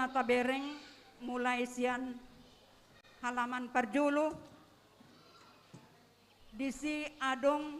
Mata Bereng mulai sian halaman Parjulu disi adong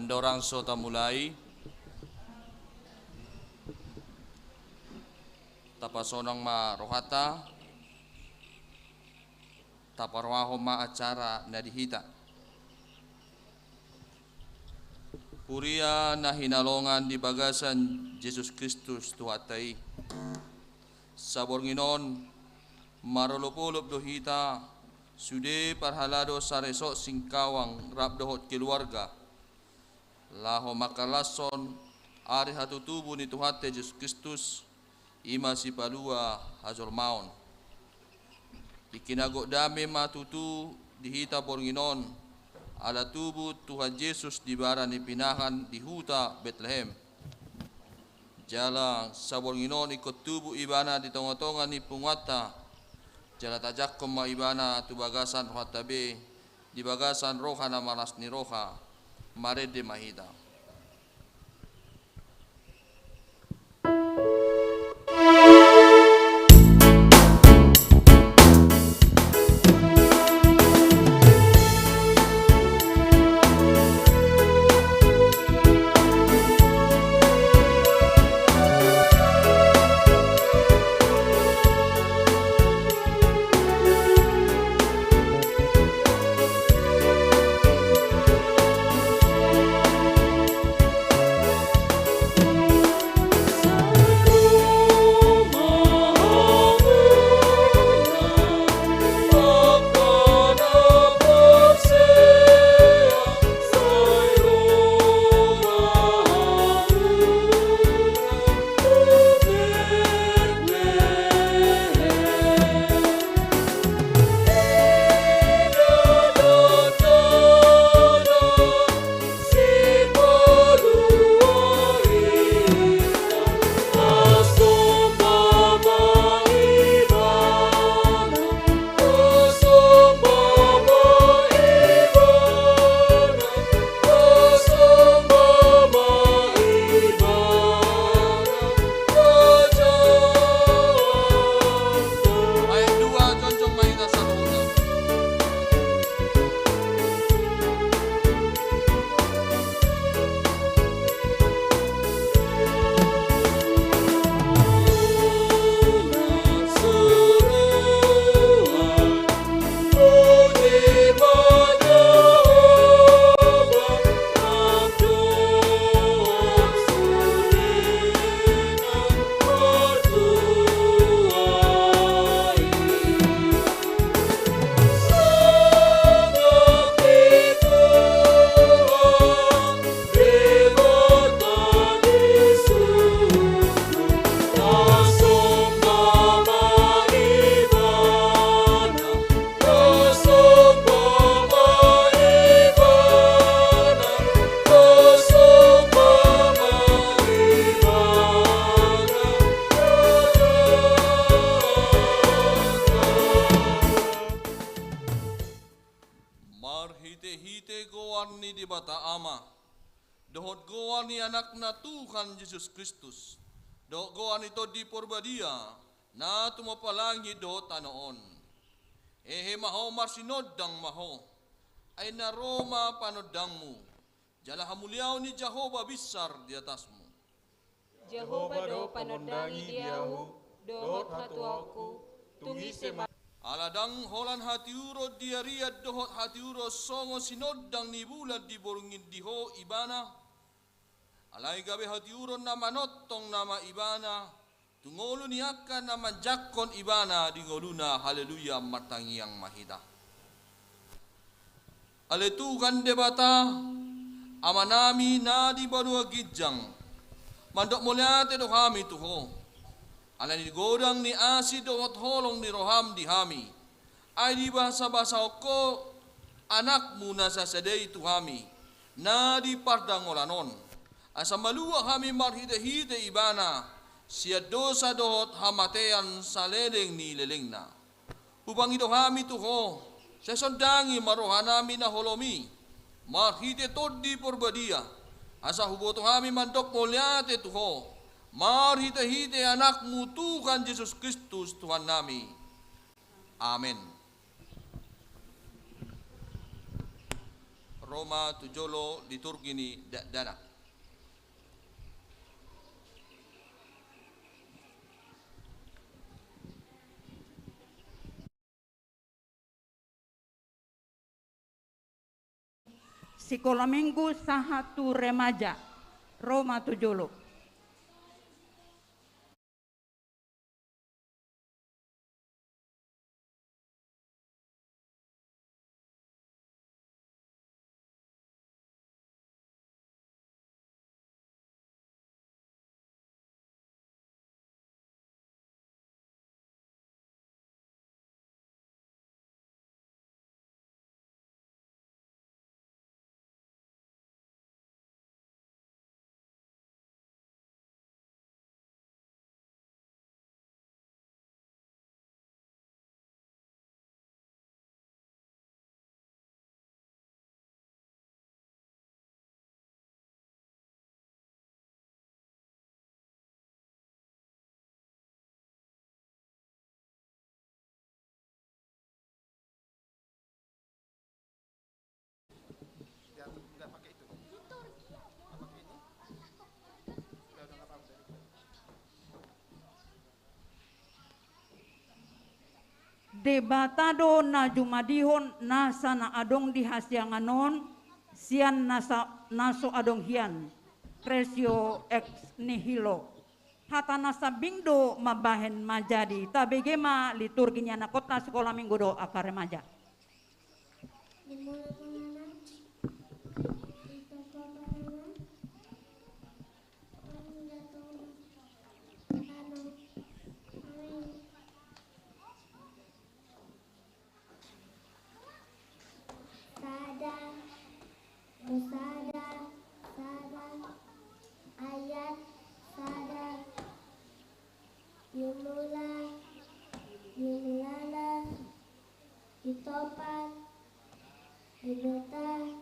Mandorang sota mulai. Tapasonang ma rohata. Taparwaho ma acara na dihita. Puria na hinalongan di bagasan Jesus Kristus tuhatay. Sabornginon marulupulup dohita sude parhalado sa resok singkawang rabdohot keluarga. Laho makalason ari hatutubo ni tuhate Jesus Kristus ima si palua hazol maon. Ikinagok dami matutu dihita bornginon ala tubuh Tuhan Yesus di bara ni pinahan di huta Bethlehem. Jala sabornginon ikut tubuh ibana di tonga-tonga ni pungwata. Jala tajak koma ibana tu bagasan rohatabe di bagasan roha na manas ni roha marede mahida. Dohot goan ni anak na Tuhan Yesus Kristus. Dohot goan ito di porbadia na tumapalangi dohot anoon. Ehe maho marsinodang maho. Ay na Roma panodangmu. Jala hamuliaw ni Jehovah bisar di atasmu. Jehovah do panodangi diahu, dohot hatuaku, tungi sema. Aladang holan hatiuro diariat dohot hatiuro songo sinodang ni bulat di borungin diho ibana. Alay gabe hatiuro na manotong nama ibana. Tungolo ni akan na manjakon ibana di ngoluna haleluya matangiyang mahida. Aletukan debata amanami na di banua gijang. Mandok mulyate do kami tuho. Alay ni godang ni asi dohot holong ni roham di hami. Ay di basa-basa ko anak muna sa sadey tuhami. Na di pardangolanon. Asa malua kami marhide-hide ibana. Siya dosa dohot hamatean sa leleng ni leleng na. Upang ito kami tuho. Sa sondangi maroha namin na holomi. Marhide todi porbadia. Asa huboto kami mandok mulyate tuho. Marhite-hite anakmu Tuhan Yesus Kristus Tuhan nami. Amin. Roma tujolo liturgi ni dana. Sekolah minggu sahatu remaja Roma tujolo. Debatado na jumadihon nasa na adong dihasyanganon sian naso adong hian presyo ex nihilo hata nasa bingdo mabahen majadi tabegema liturginya na kota sekolah minggu do akar remaja. Musada, ayat, sada, yumula, yumulala, ditopat, dibeta,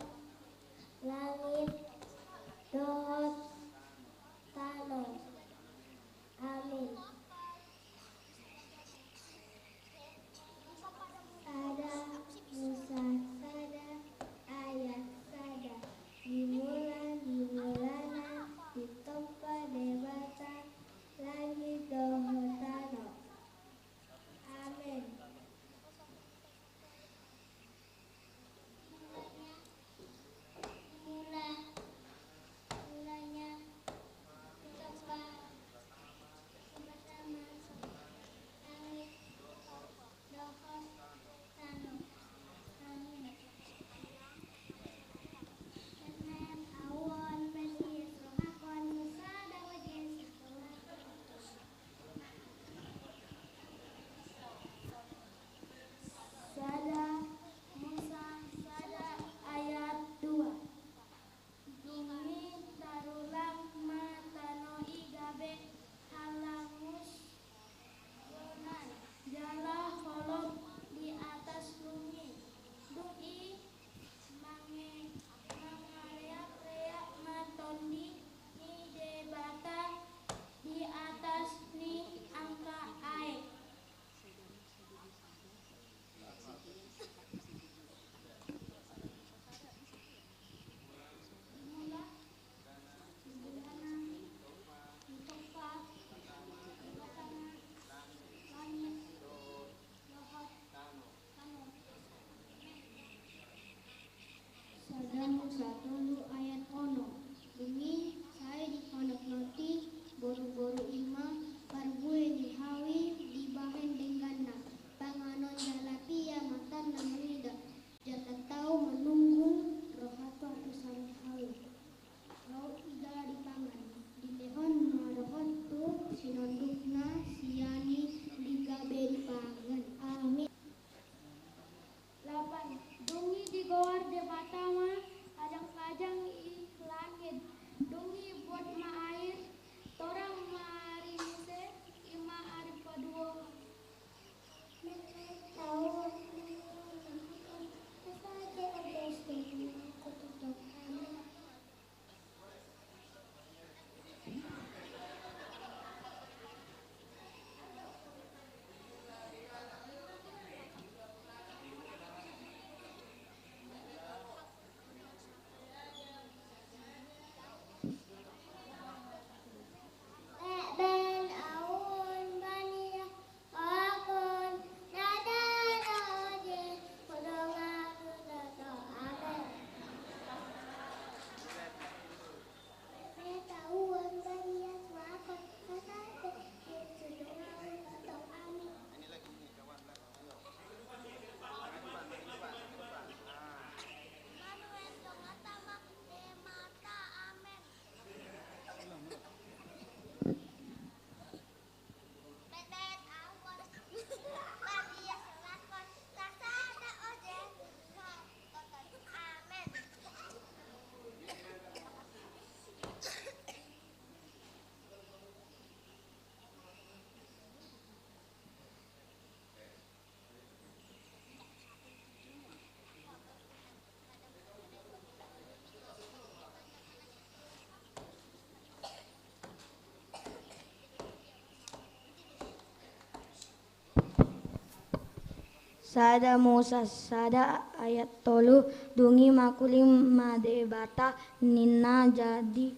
sada Musa sada ayat 3 dungi makulim madebata nina jadi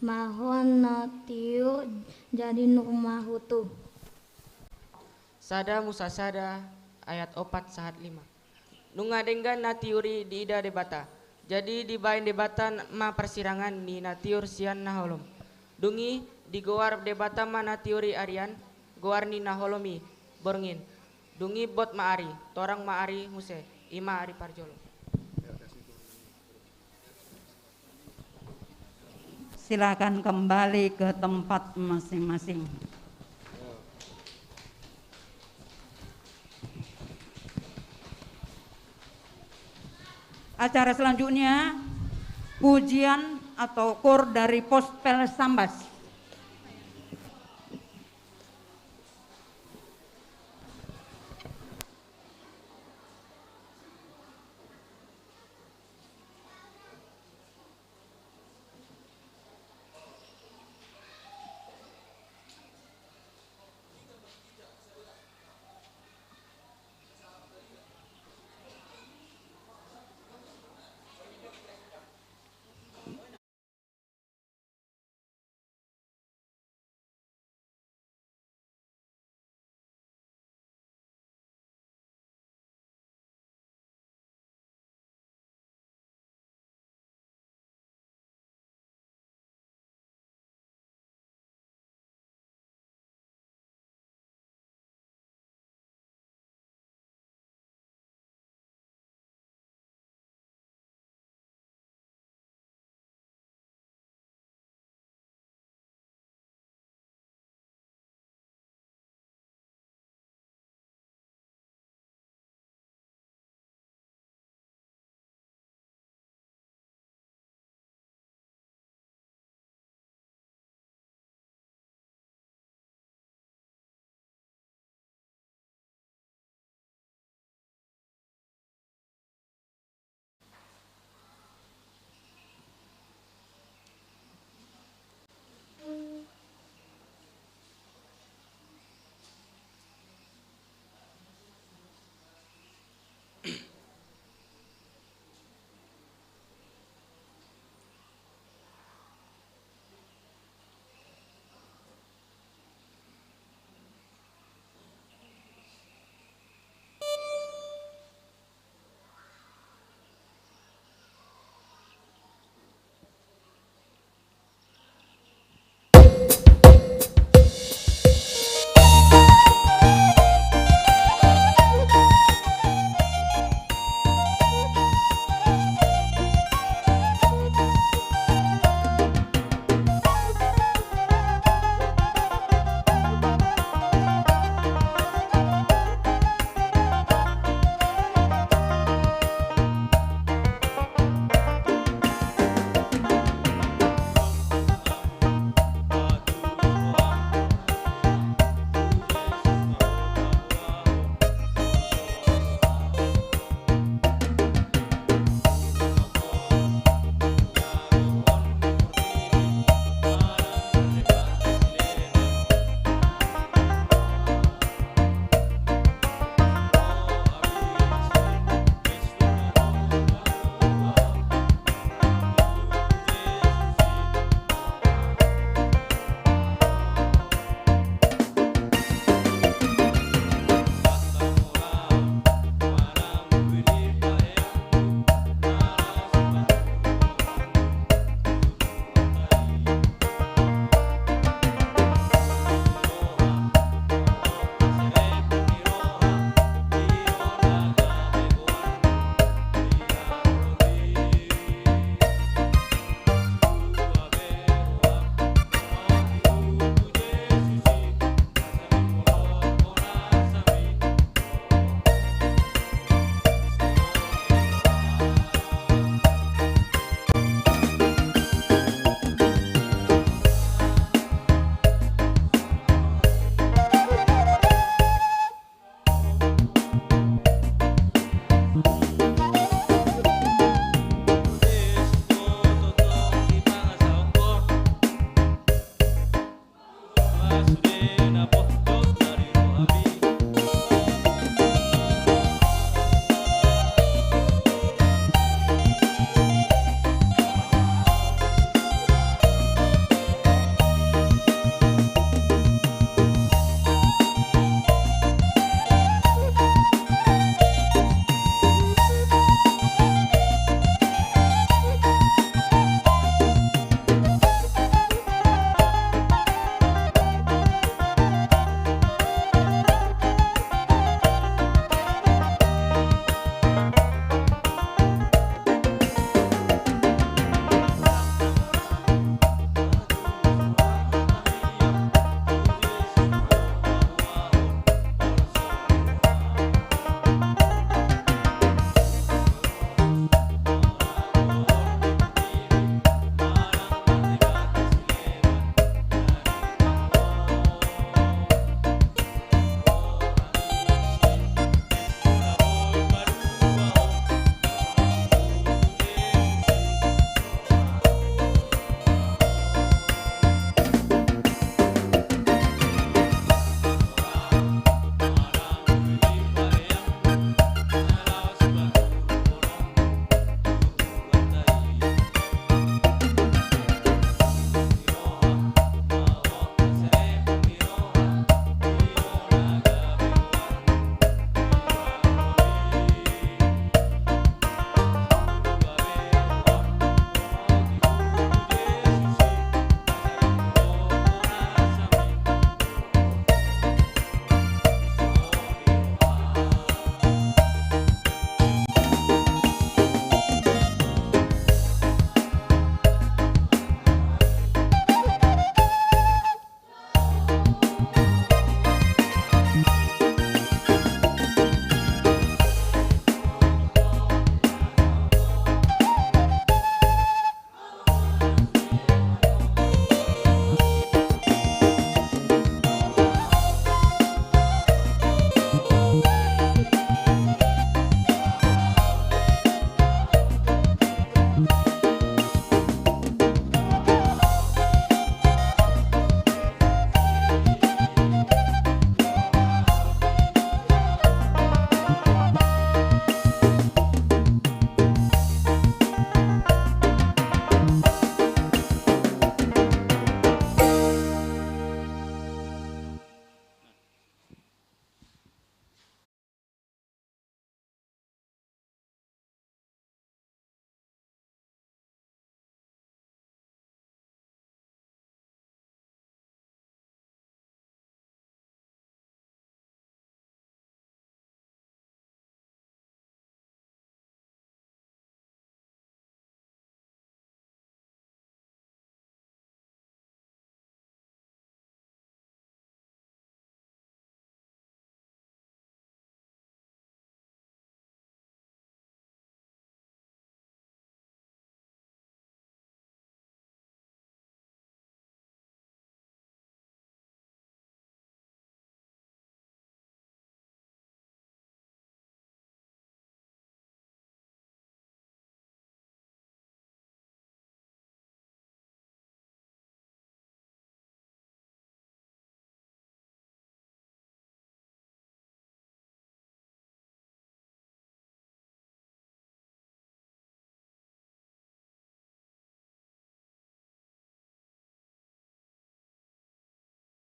mahon tiu jadi numahutu. Sada Musa sada ayat 4 sahat 5. Nungadenggan na tiuri di ida debata. Jadi di bain debatan ma persirangan ni na tiur sian na holom. Dungi di goar debata ma na tiuri arian goar ni na holomi borngin. Dungi bot maari, torang maari muse, ima ari parjolo. Silakan kembali ke tempat masing-masing. Acara selanjutnya pujian atau kor dari Pospel Sambas.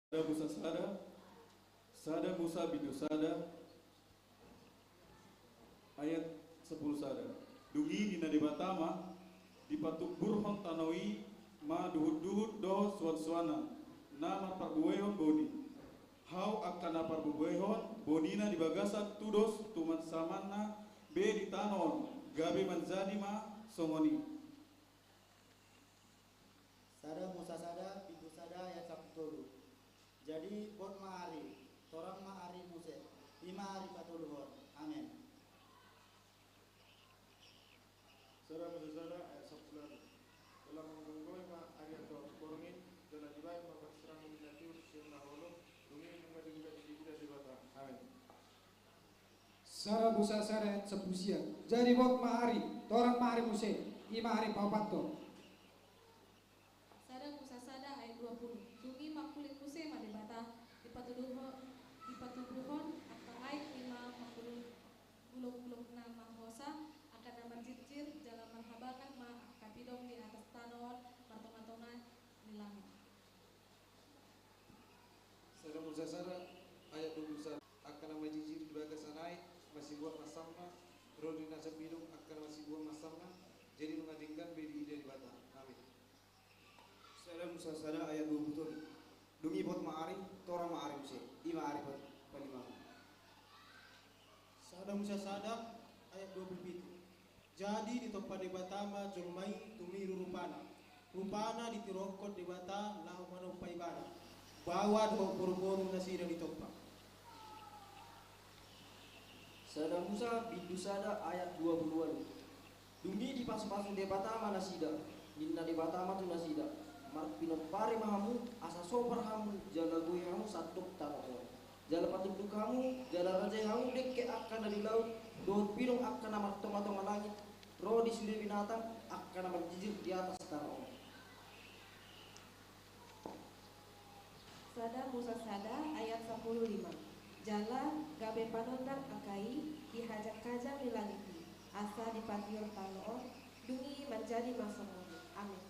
Sada Musa Sada, Sada Musa Bidu Sada, ayat 10 Sada. Dungi dina debatama, dipatuk burhon tanawi, ma duhud do suan-suana, nama parbuehon boni. Hau akan parbuehon, bonina di bagasan tudos, tuman samana, be di tanon, gabe manzadi ma, songoni. Sada Musa Sada Bidu Sada ayat 10. Jadi bot ma'ari, torang ma'ari muse, lima hari patuluhon. Amin. Sada Musa Sada ayat 10. Dalam menggonggoy ma ayat korongin, dalam dibayar ma berserang minatur siang naholo, dungi nunga juga di bata. Amin. Sada Musa Sada ayat 10. Jadi bot ma'ari, torang ma'ari muse, lima hari papato. Sada Musa Sada ayat 20. Dungi makulit muse madebata dipatuduhon akan lain lima makul gulung-gulung nama hosa akan nama jijir jalan marhabangan ma kapidong di atas tanon martongan-tongan di langit. Sada Musa Sada ayat 21. Akan nama jijir di bagasan naik masih buat masamna, rodi nasa bidung akan masih buat masamna, jadi mengadingkan bedi dari bata. Amin. Sada Musa Sada ayat 20. Dungi bot ma'ari, torang ma'ari muse, lima hari palima. Sada Musa Sada ayat 27. Jadi di tempat debatama jolmai tumiru rupana. Rupana ditirokot debata lahu manumpai bana. Bawa dua boru-boru nasida di tempat. Sada Musa Bidu Sada ayat 20. Dungi di pas-pasu debatama nasida, ninna debatama tu nasida. Marpinot pare mahamu asa sopar hamu jala gue hamu satuk tanah. Jala patuduk hamu jala raja hamu dekke akan dari laut dohut pinong akan nama tong-tong langit roh di sudut binatang akan nama jijik di atas tanah. Sada Musa Sada ayat 15. Jala gabe panondan akai dihajak kajang di langit asa dipatior tanoon dungi menjadi masamuni. Amin.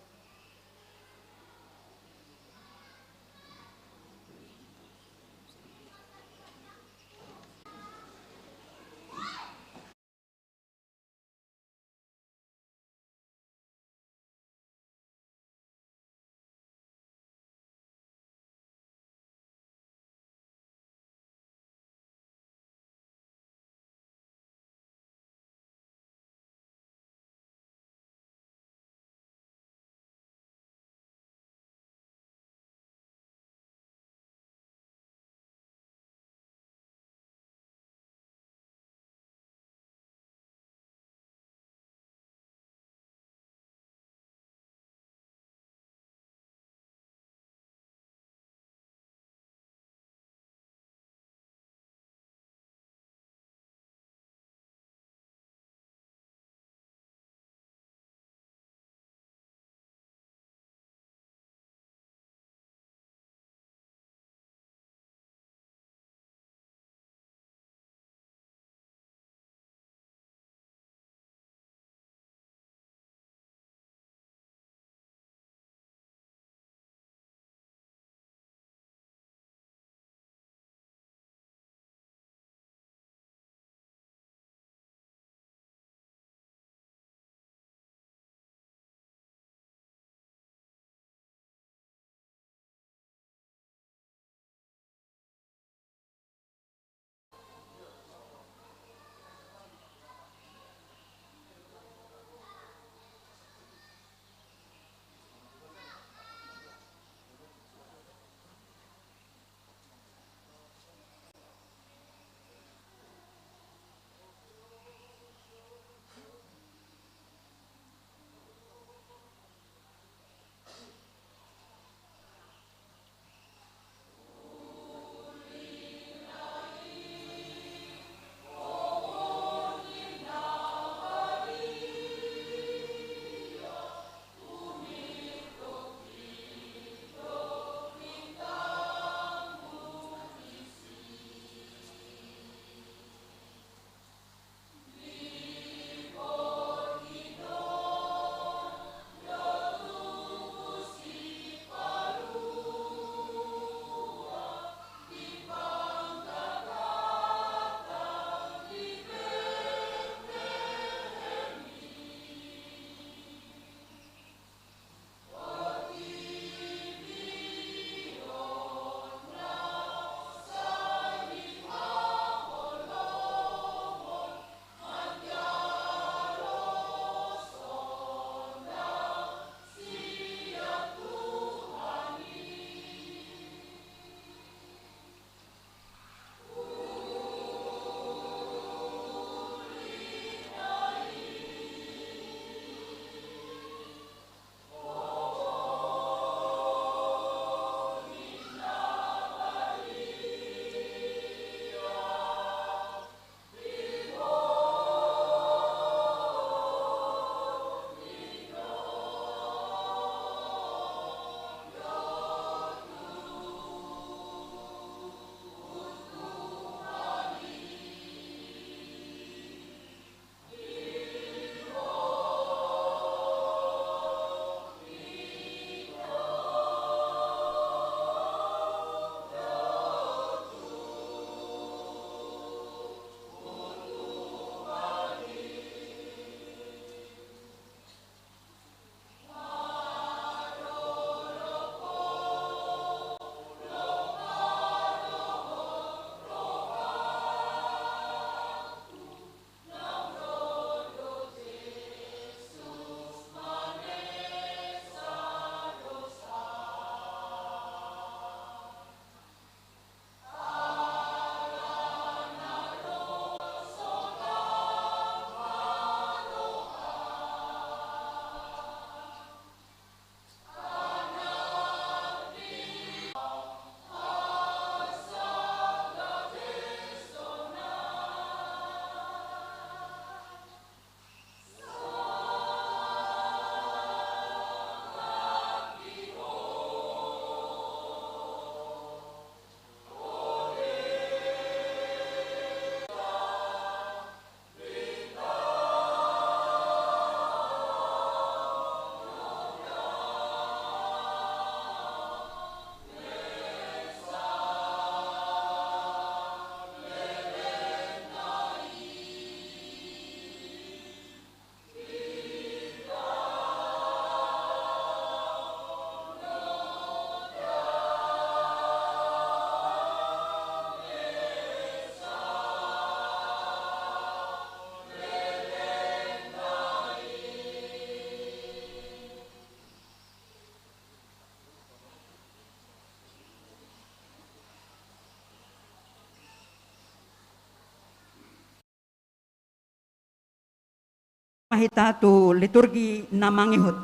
ahita tu liturgi na mangihut.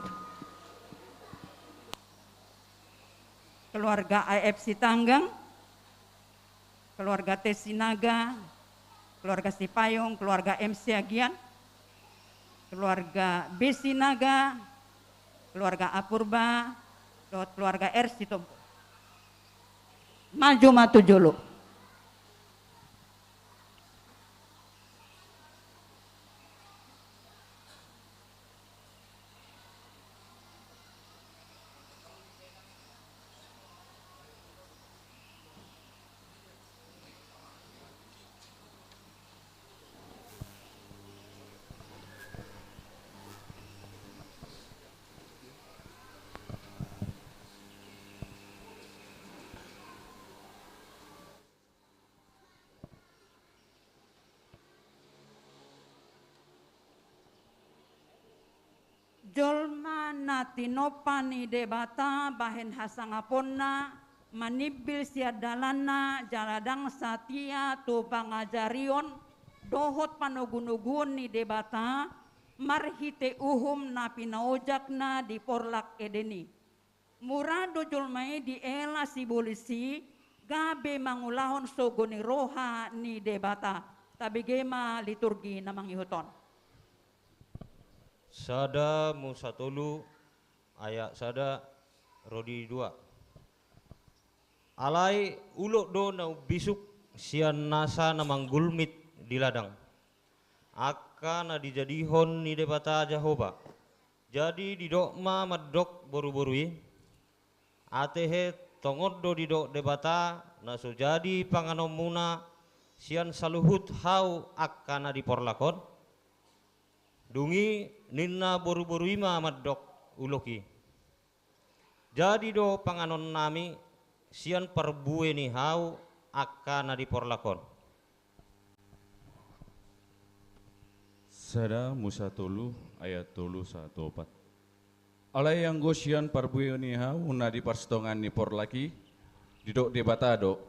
Keluarga AFC Tanggang, keluarga Tesinaga, keluarga Sipayung, keluarga MC Agian, keluarga Besinaga, keluarga Apurba, keluarga Ersitompo. Maju matu jolo. Jolma na tinopani debata bahen hasangaponna manibil siadalana jaladang satia tu pangajarion dohot panogunugun ni debata marhite uhum na pinaojakna di porlak edeni. Murado jolmai di ela si bolisi gabe mangulahon sogoni roha ni debata tabigema liturgi na mangihuton. Sada Musa tolu ayat sada rodi 2. Alai ulok do na bisuk sian nasa na manggulmit di ladang. Aka na dijadihon ni debata Jehovah. Jadi didokma madok boru-borui. Atehe tongod do didok debata na so jadi panganomuna sian saluhut hau akana diporlakon. Dungi ninna boru-boru ima madok uloki. Jadi do panganon nami sian perbue ni hau akana diporlakon. Sada Musa tolu ayat tolu 1-4. Alai yang gosian perbue ni hau una di parstongan ni porlaki didok debatado.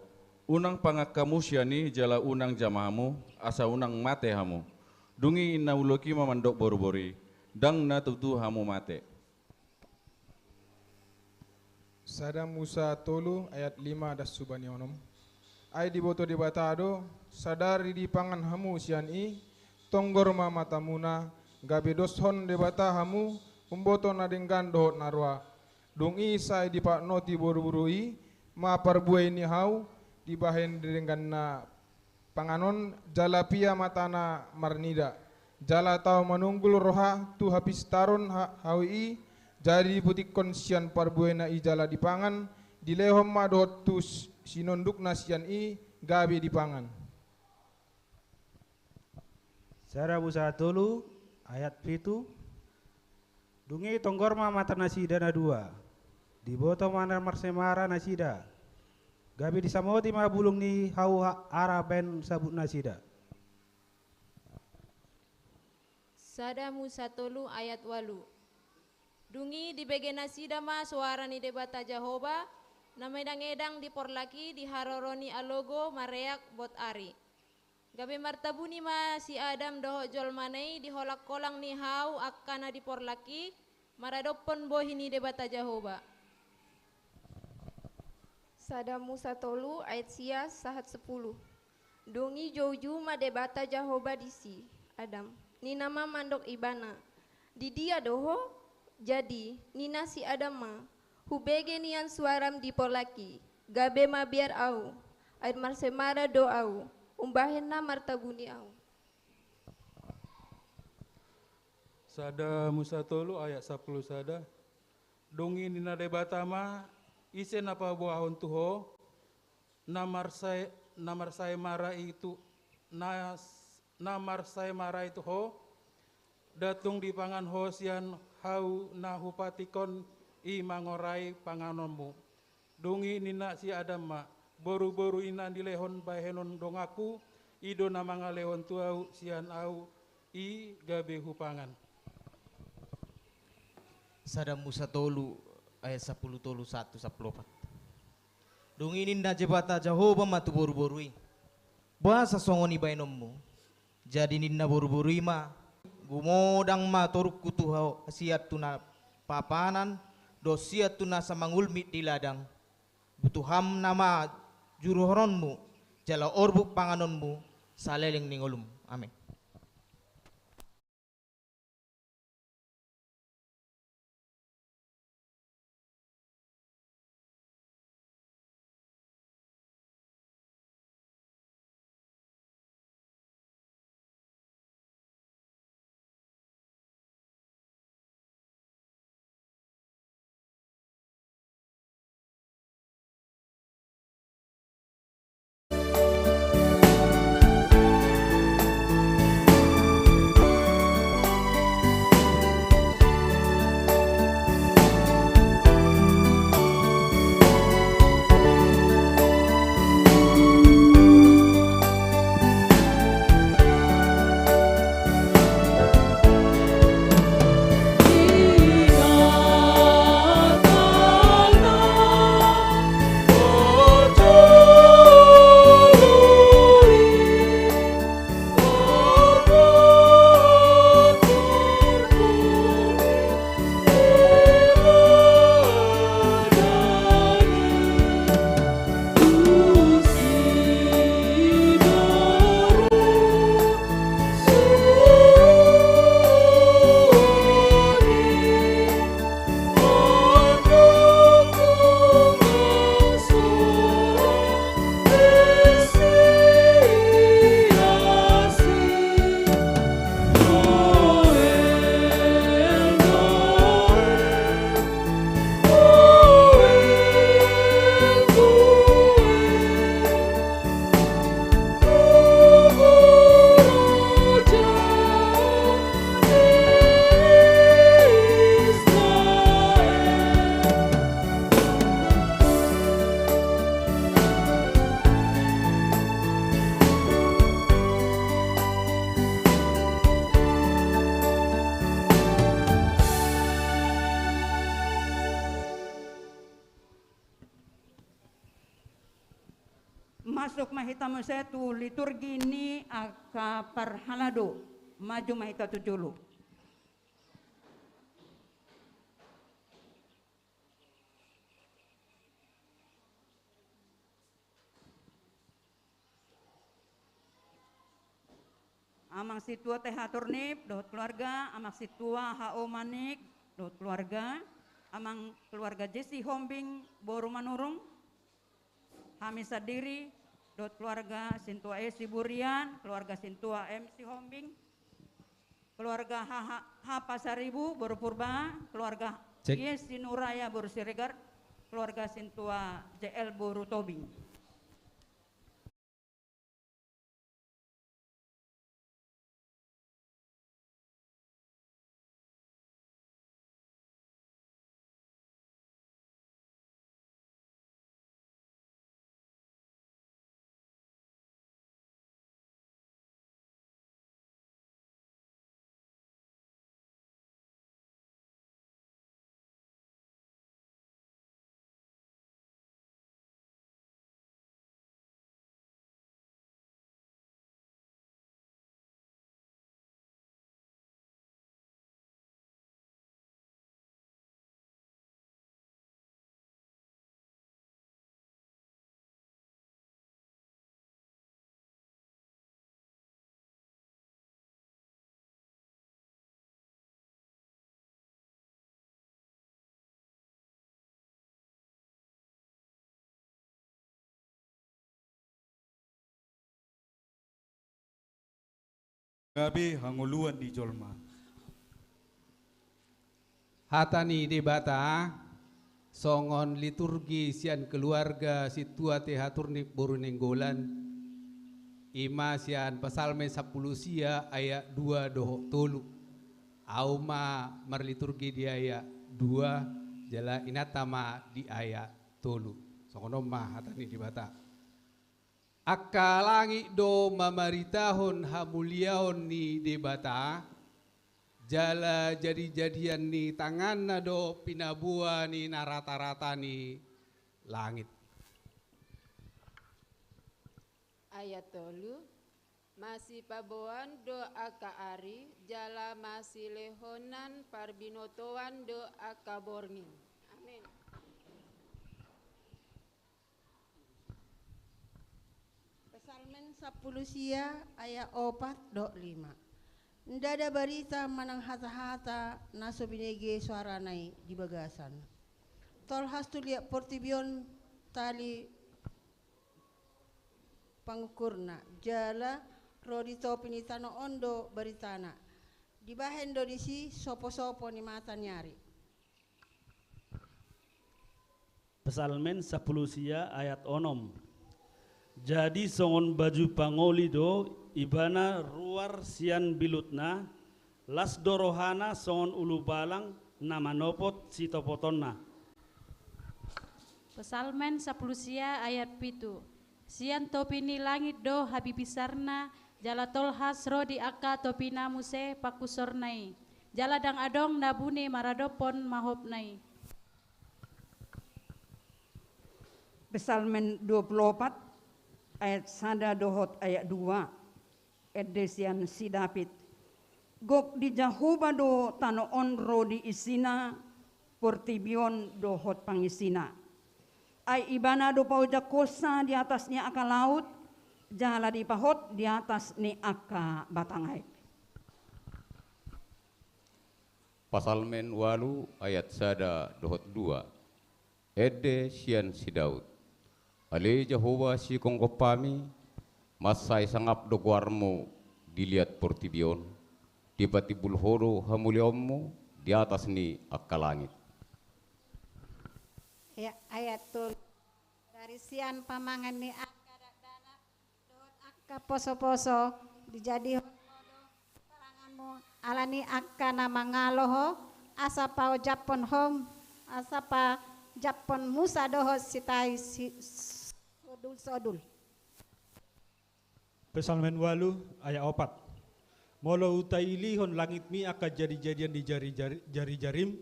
Unang pangakamu siani jala unang jamahamu asa unang mate hamu. Dungi inna uloki mamandok boru-bori dang na tutu hamu mate. Sada Musa tolu ayat 5 das subanionom. Ai diboto debatado sadari di pangan hamu sian i tonggor ma matamuna gabe doshon debata hamu umboto na denggan dohot narwa. Dungi sai di pak noti boru-buru i ma parbuai ni hau di bahen denggan na panganon jala pia matana marnida jala tau manunggul roha tu habis tarun hawi jadi butik konsian parbuena i jala dipangan dilehom madot tu sinonduk nasian i gabi dipangan. Sada Musa tolu ayat 7. Dungi tonggor ma mata nasida na 2 diboto mana marsemara nasida gabi disamoti ma bulung ni hau araben sabut nasida. Sada Musa tolu ayat 8. Dungi di bege nasida ma suara ni debata Jehovah na medang-edang di porlaki di haroroni alogo mareak bot ari. Gabi martabuni ma si Adam doho jolmanei di holak kolang ni hau akkana di porlaki maradopon bohi ni debata Jehovah. Sada Musa tolu ayat sia sahat 10. Dungi joju ma debata Jehovah disi Adam. Ni nama mandok ibana. Di dia doho jadi nina si Adam ma hubege nian suaram di polaki. Gabe ma biar au. Air marsemara do au. Umbahenna martabuni au. Sada Musa tolu ayat 10 sada. Dungi nina debata ma isen apa buahon tuho namar saya mara itu namar saya mara itu ho datung di pangan hosian hau na hupatikon i mangorai panganonmu. Dungi nina si Adam ma boru-boru inan dilehon bahenon dongaku ido namanga lehon tuau sian au i gabe hupangan. Sada Musa tolu ayat 10 tolu 1 14. Dungi ninda jebata Jehovah matu boru-borui bahasa songoni bainommu jadi ninda boru-borui ma gumodang ma toruk kutuhau asiat tuna papanan dosiat tuna samangulmit di ladang butuham nama juruhronmu jala orbuk panganonmu saleleng ningolum. Amin. Masuk mahita setu liturgi ni aka parhalado maju mahita tujulu. Amang situa teh haturnip dot keluarga, amang situa hao manik dot keluarga, amang keluarga Jesse Hombing boru manurung, Hami Sadiri dot keluarga Sintua Esi Burian, keluarga Sintua MC Hombing, keluarga H Pasaribu boru purba, keluarga Yesi Nuraya boru Siregar, keluarga Sintua JL boru Tobing. Gabe hanguluan di jolma. Hatani debata songon liturgi sian keluarga situa te haturni boru nenggolan ima sian pasalme 10 sia ayat 2 dohok tolu auma marliturgi di ayat 2 jala inatama di ayat tolu songonoma hatani debata akka langi do mamaritahon hamuliaon ni debata jala jadi-jadian ni tangan na do pinabua ni narata-rata ni langit. Ayat tolu Masih paboan do aka ari, jala masih lehonan parbinotoan do aka borngin. Amin. Pesalmen 10 sia ayat 4:5. Nda ada berita manang hata-hata naso binege suara nai di bagasan. Tol has tu lihat portibion tali pangukurna jala rodi topi ni tano ondo beritana. Di bahen do disi sopo-sopo ni mata nyari. Pesalmen 10 sia ayat 6. Jadi songon baju pangoli do ibana ruar sian bilutna las dorohana songon ulu balang nama nopot si topotonna. Pesalmen 10 sia ayat 7. Sian topini langit do habibisarna jala tolhas rodi aka topina muse pakusornai jala dang adong nabune maradopon mahopnai. Pesalmen 24 ayat sada dohot ayat 2 edesian si David gok di Jahoba do tano on rodi isina portibion dohot pangisina ay ibana do pauja kosa di atasnya aka laut jala di pahot di atas ni aka batangai. Pasalmen walu ayat sada dohot 2 ede sian si Daud Ale Jehovah si kongkopami masai sangap doguarmu dilihat portibion di batibul horo hamuliommu di atas ni akka langit. Ya ayat tul dari sian pamangan ni akka dana dohot akka poso-poso dijadi paranganmu alani akka nama ngaloho asapa japon hom asapa japon Musa dohot sitai sodul. Pesalmen 8 ayat 4. Molo utai lihon langit mi akan jadi-jadian di jari jarim,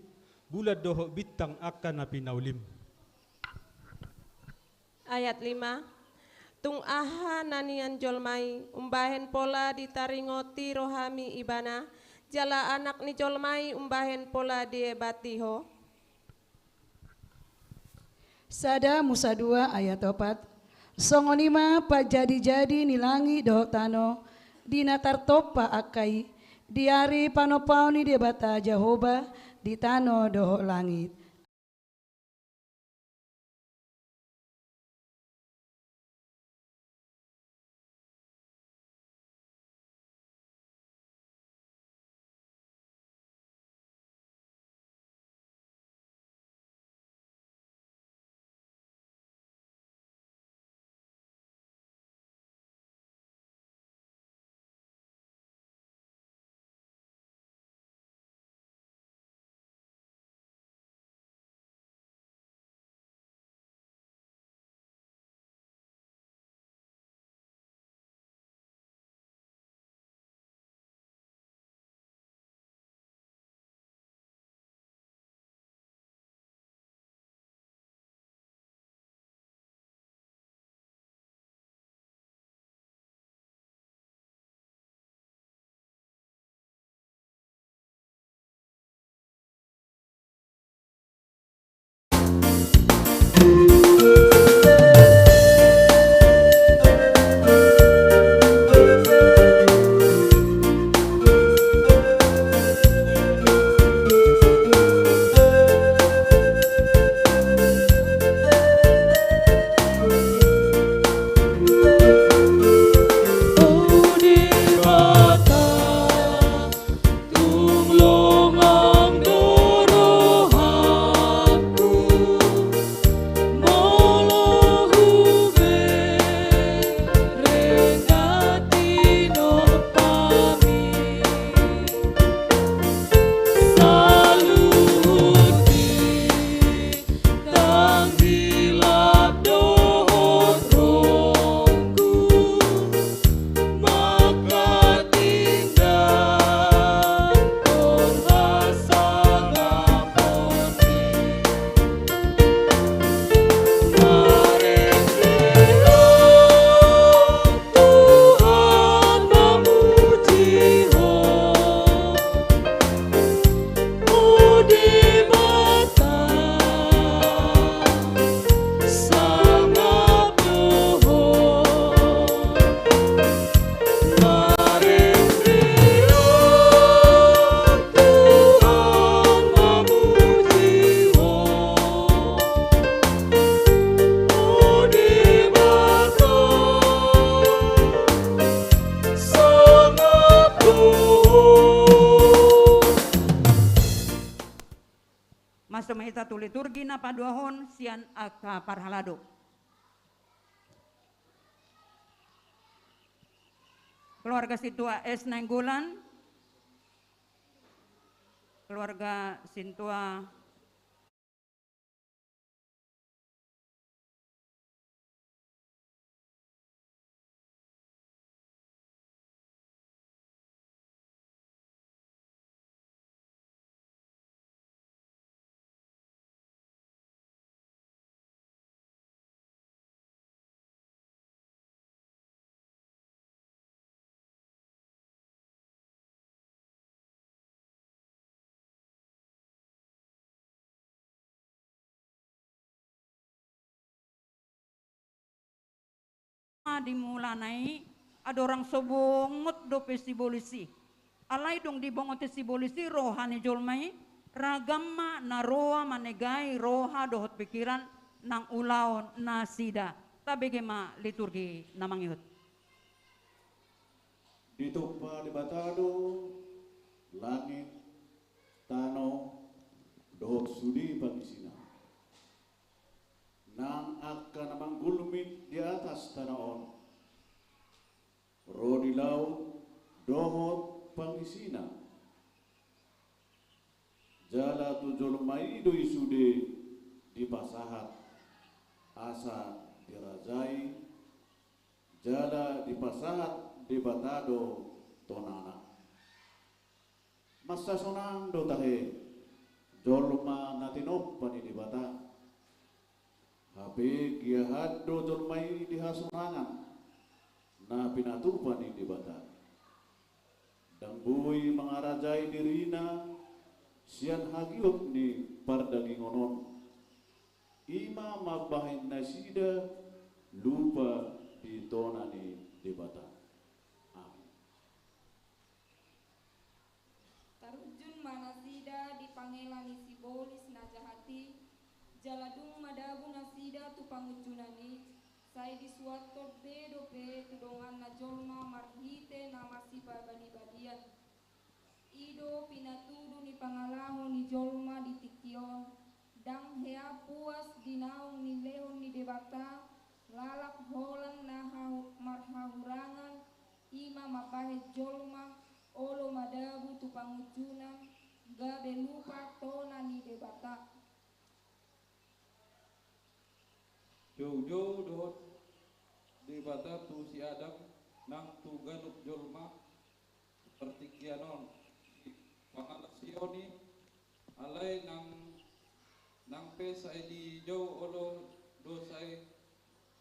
bulat doho bintang akan napi naulim. Ayat 5. Tung aha nanian jolmai, umbahen pola ditaringoti rohami ibana, jala anak ni jolmai umbahen pola diebatiho. Sada Musa 2 ayat 4. Songonima pa jadi-jadi ni langit doh tano dinatar topa akai diari panopau ni debata Jehovah di tano doh langit. satu liturgi na paduahon sian aka parhalado. Keluarga Situa S. Nainggolan, keluarga Sintua dimulanai ada orang sobongot do festibolisi alai dong dibongot festibolisi rohani jolmai ragamma naroa manegai roha dohot pikiran nang ulaon nasida tabegema liturgi namangyut Ditupa di batado langit tano dohot sudi pangisina nang akan namang gulmit di atas tanah on rodi laut dohot pangisina jala tujul maido isude di pasahat asa dirajai jala di pasahat di batado tonana masa sonang do tahe jolma natinop pani di bata Hape kia hado jolmai di hasunangan na pinatupan di bata dan bui mengarajai dirina sian hagiot ni pardagingonon ima mabahin nasida lupa di tonani di bata Tarujun manasida di pangelani sibolis najahati jaladung madabu nasida tu pangucunani sai di suatot bedo pe tudongan na jolma marhite nama si bani badian ido pinatudu ni pangalahu ni jolma di tikion dang hea puas di naung ni leon ni debata lalak holan na marhahurangan ima mapahe jolma olo madabu tu pangucunan gabe lupa tona ni debata Jojo dohot di bata tu si Adam nang tu galup jolma seperti kianon pangalasioni alai nang pe sai di jauh olo do sai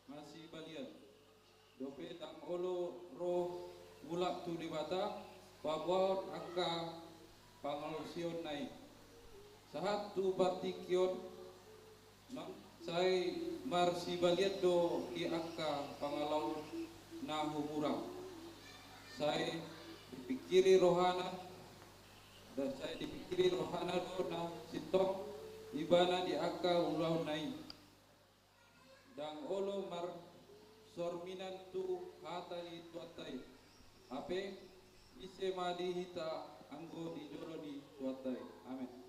masih balian do pe tang olo roh mulak tu di bata babon aka pangalasion nai sahat tu batikion nang sai marsi baliat do ki akka pangalau na humurang sai dipikiri rohana dan saya dipikiri rohana do na sitok ibana di akka ulau nai dang olo mar sorminan tu hata di tuatai ape ise madi hita anggo di jolo di tuatai amin.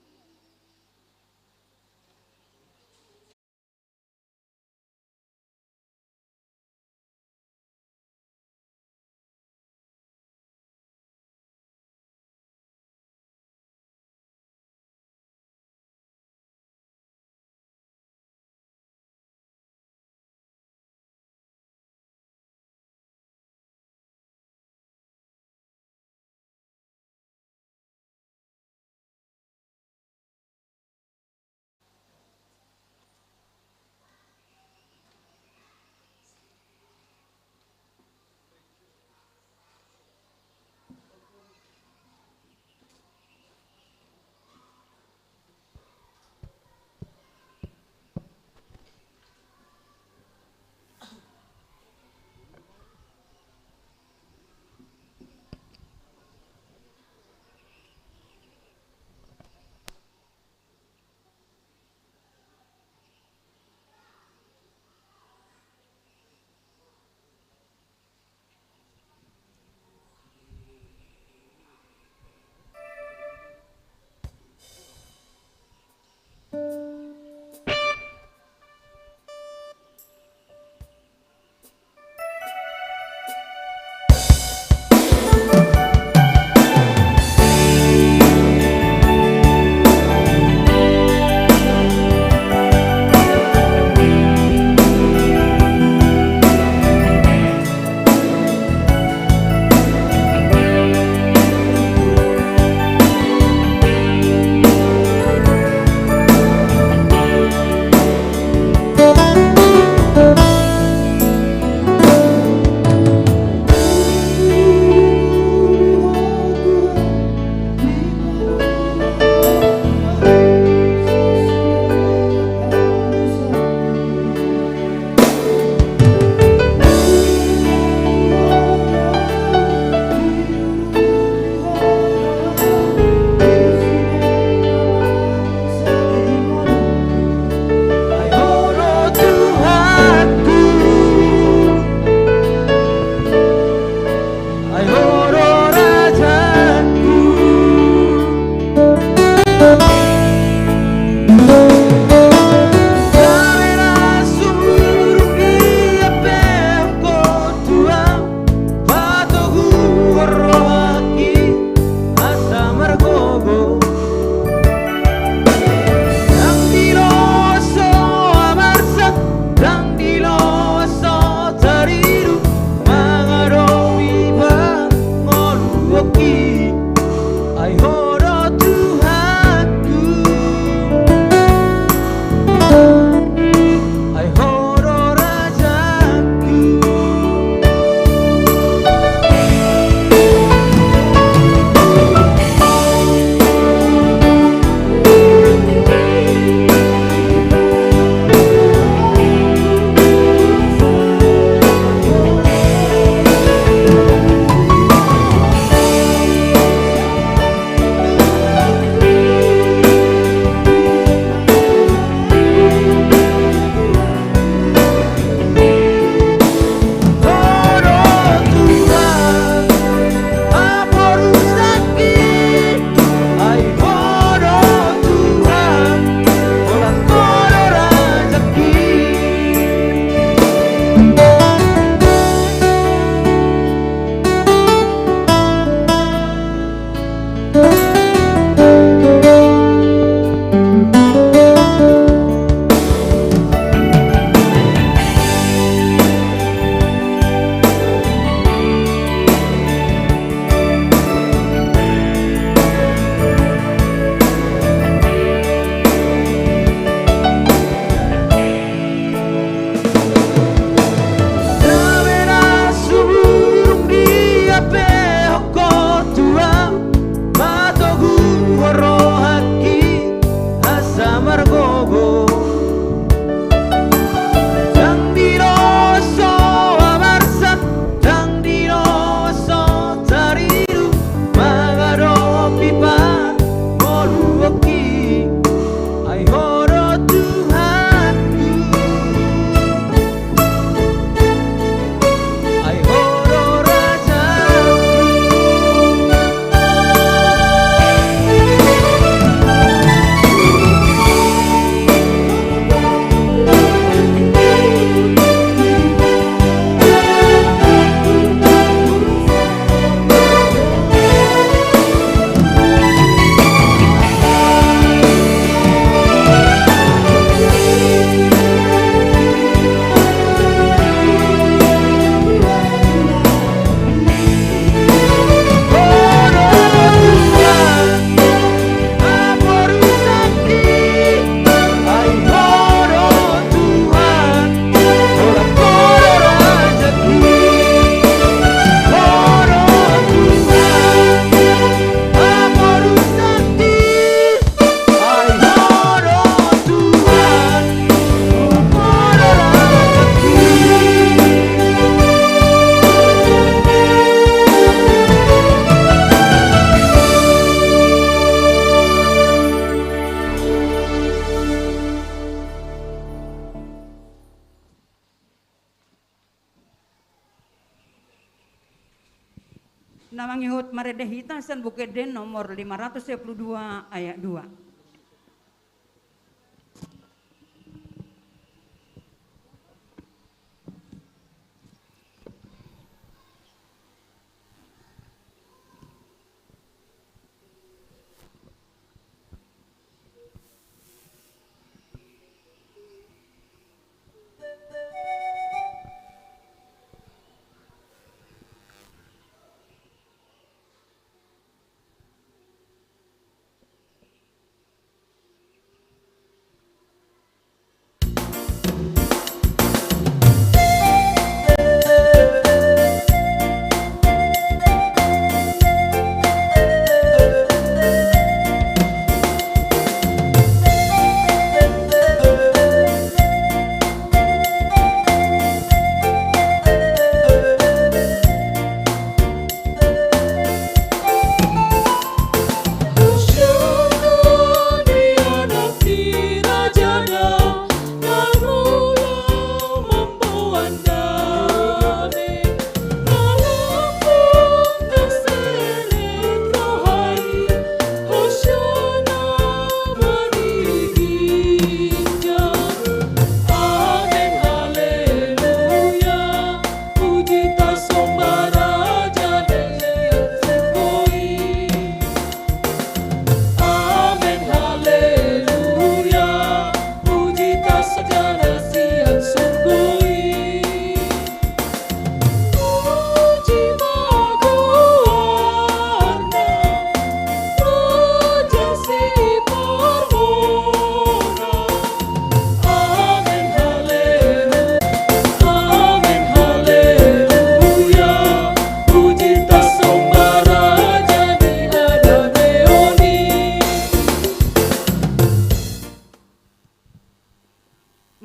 Namangihut maredehita san Bukeden nomor 522 ayat 2.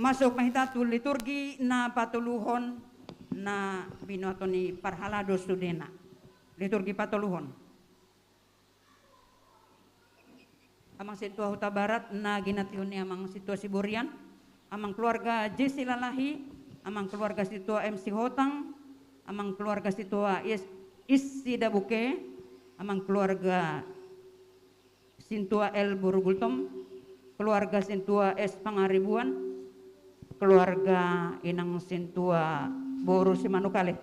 Masuk mahitatu liturgi na patuluhon na binoto ni Parhalado Studena. Liturgi patuluhon. Amang situa Huta Barat na ginatiun ni amang situa Siburian, amang keluarga Jesse Lalahi, amang keluarga situa MC Hotang, amang keluarga situa Issida Buke, amang keluarga Sintua El Burugultom, keluarga Sintua S Pangaribuan, keluarga Inang Sintua Boru Simanukalet.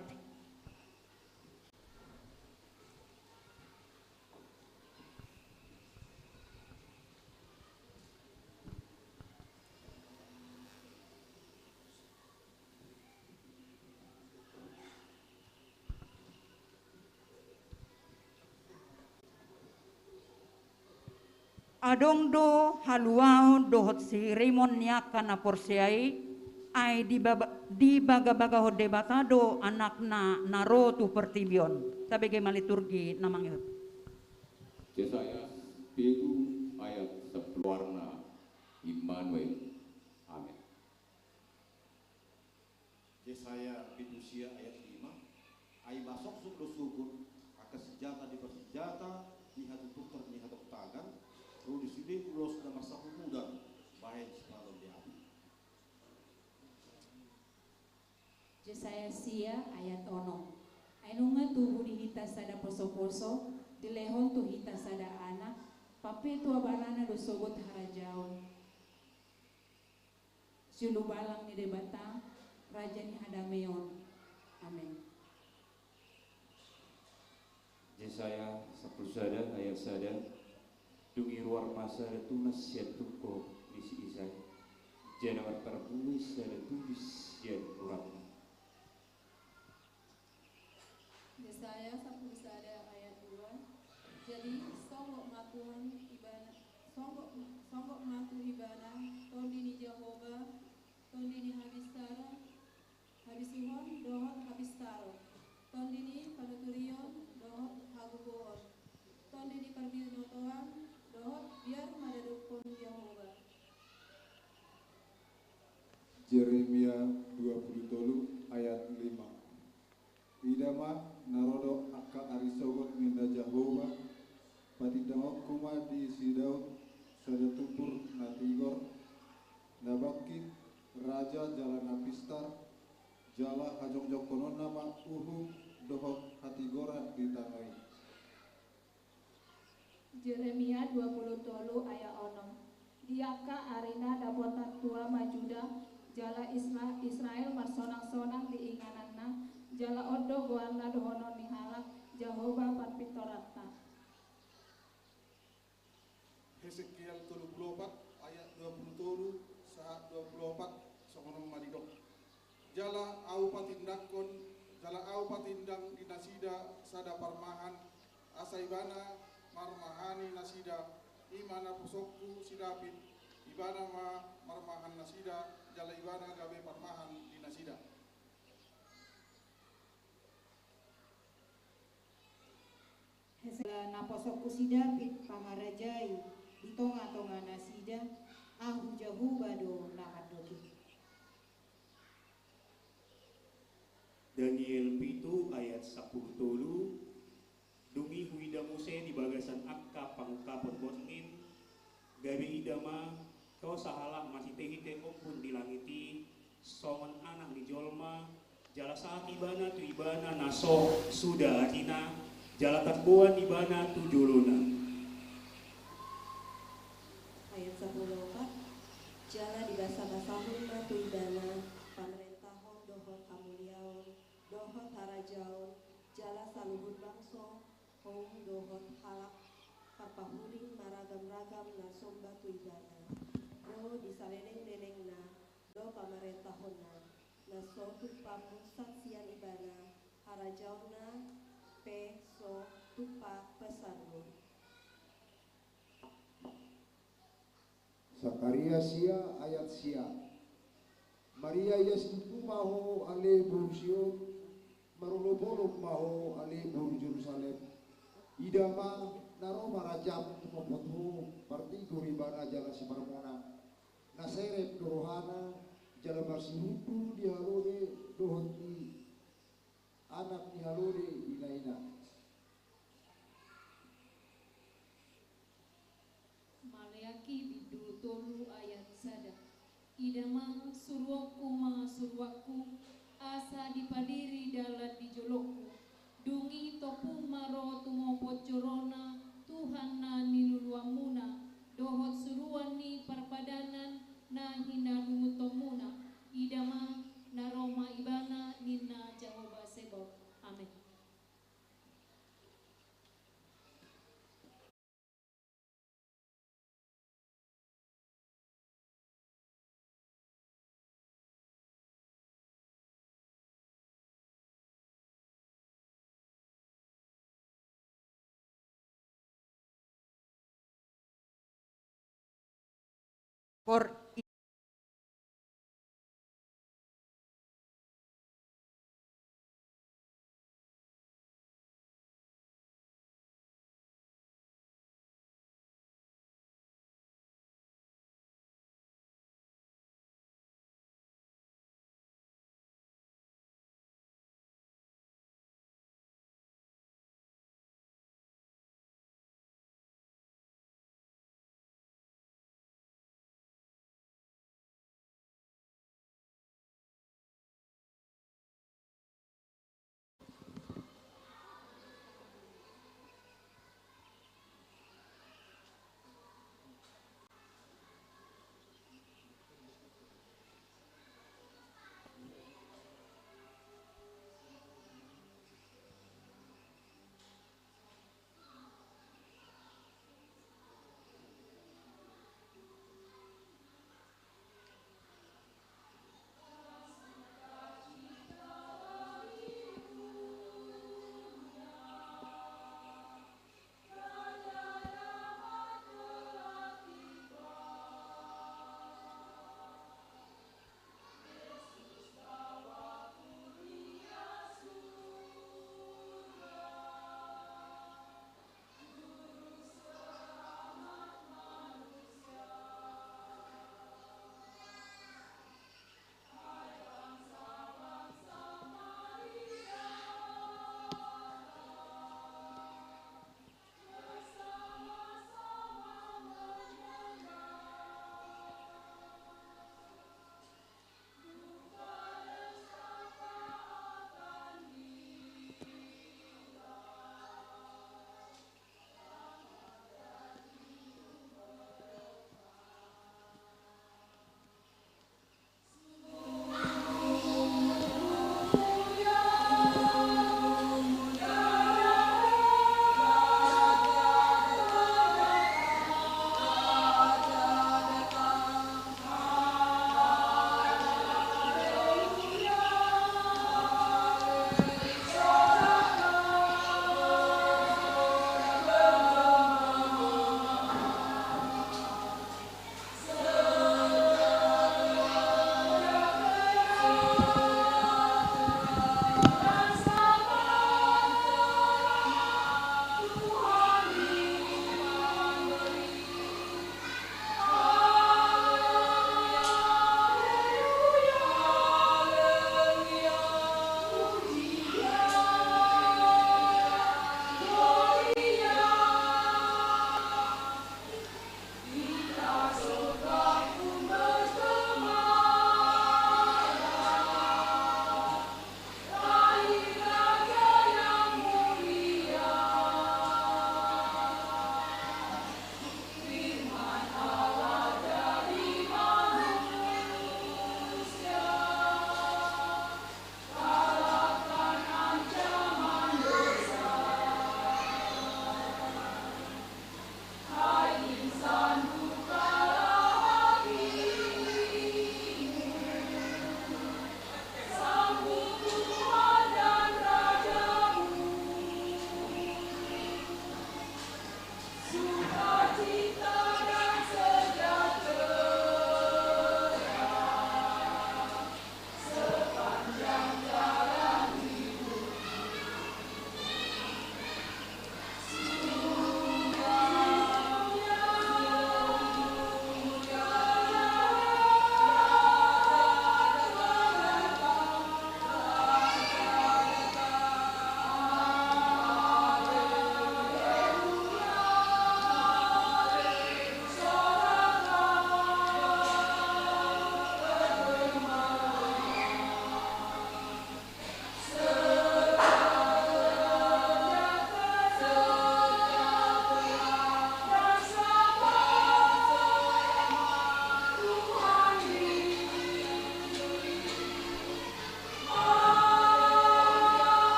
Adong do haluau dohot si Raymond niaka na porsiai ay di baga-baga ho debata do anak na naro tu pertibion. Sabi kay maliturgi namang yun. Yesaya 7 ayat 10 warna Immanuel. Amin. Yesaya 7 ayat 5. Ay masok suklo sukun akas senjata di bersenjata ni hatu tukar ni hatu tagan. Ru di sini ulos na masahu muda bahay separuh di api. Yesaya sia ayat 6. Ainunga tuhu dihita sada poso-poso, dilehon tu hita sada anak, pape tua barana do sogot harajaon. Sulu balang ni debata, raja ni hadameon. Amin. Yesaya 10 sada ayat sada. Dungi ruar masa ada tunas siat tuko misi isai. Janawar terpulis ada tulis siat uratnya. Yesaya 10 ayat 2. Jadi songgok matuan ibana, songgok matu ibana, tondini Jehovah, tondini habistara, habisihon dohot habistaro, tondini panuturion dohot hagubohon, tondini parbinotohan dohot biar madadukun Jehovah. Yeremia 23 ayat 5. Idama narodo akka arisogot minda Jehovah patidangok kuma di Sidaun sada tupur natigor nabakit raja jala napistar jala hajong jokonon nama uhu dohot hati gorat ditanoi. Jeremia 23 ayat 6. Diaka arina dabotan tua majuda jala Israel marsonang-sonang diingananna jala odo goanna dohono nihalak Jehovah parpitoratna. Hesekiel 34 ayat 27 saat 24 songonom madidok. Jala au patindang dinasida sada parmahan asaibana marmahani nasida imana pusokku sidapit ibana marmahan nasida jala ibana gabe parmahan dinasida. Hesela naposokku sidapit pamarajai di tonga-tonga nasida ahu jahu bado nahadoki. Daniel pitu ayat 10 tolu dungi huida Muse di bagasan akka pangkapon botnin gabi idama kau sahala masih tehite ompun dilangiti songon anak di jolma jala saat ibana tu ibana naso sudah atina jala katbuan ibana tu juluna. Ayat 14 jala di basa-basahun tu ibana pamerintahon dohot kamuliaon dohot harajaon jala saluhur bangso hong dohot halak parpahuring maragam-ragam nasomba tu ibana do disaleleng-lelengna do pamerintahonna naso tupamu saksian ibana harajaonna pe so tupa pesanmu. Sakaria sia ayat sia. Maria yastutu maho ale bursion marulobolo maho ale bur Jerusalem. Idama naro marajam tumopotu parti kuribana jala simarmona. Naseret dorohana jala marsihutu dihalode dohoti anak dihalode ina-ina. Maleaki bidu tolu ayat sada. Idama surwaku asa dipadiri dalat di jolokku dungi topu maro tumo bocorona Tuhan na niluluamuna dohot suruan ni parpadanan na hinalumutomuna idama naroma ibana nina Jehovah Sebot. Amin. For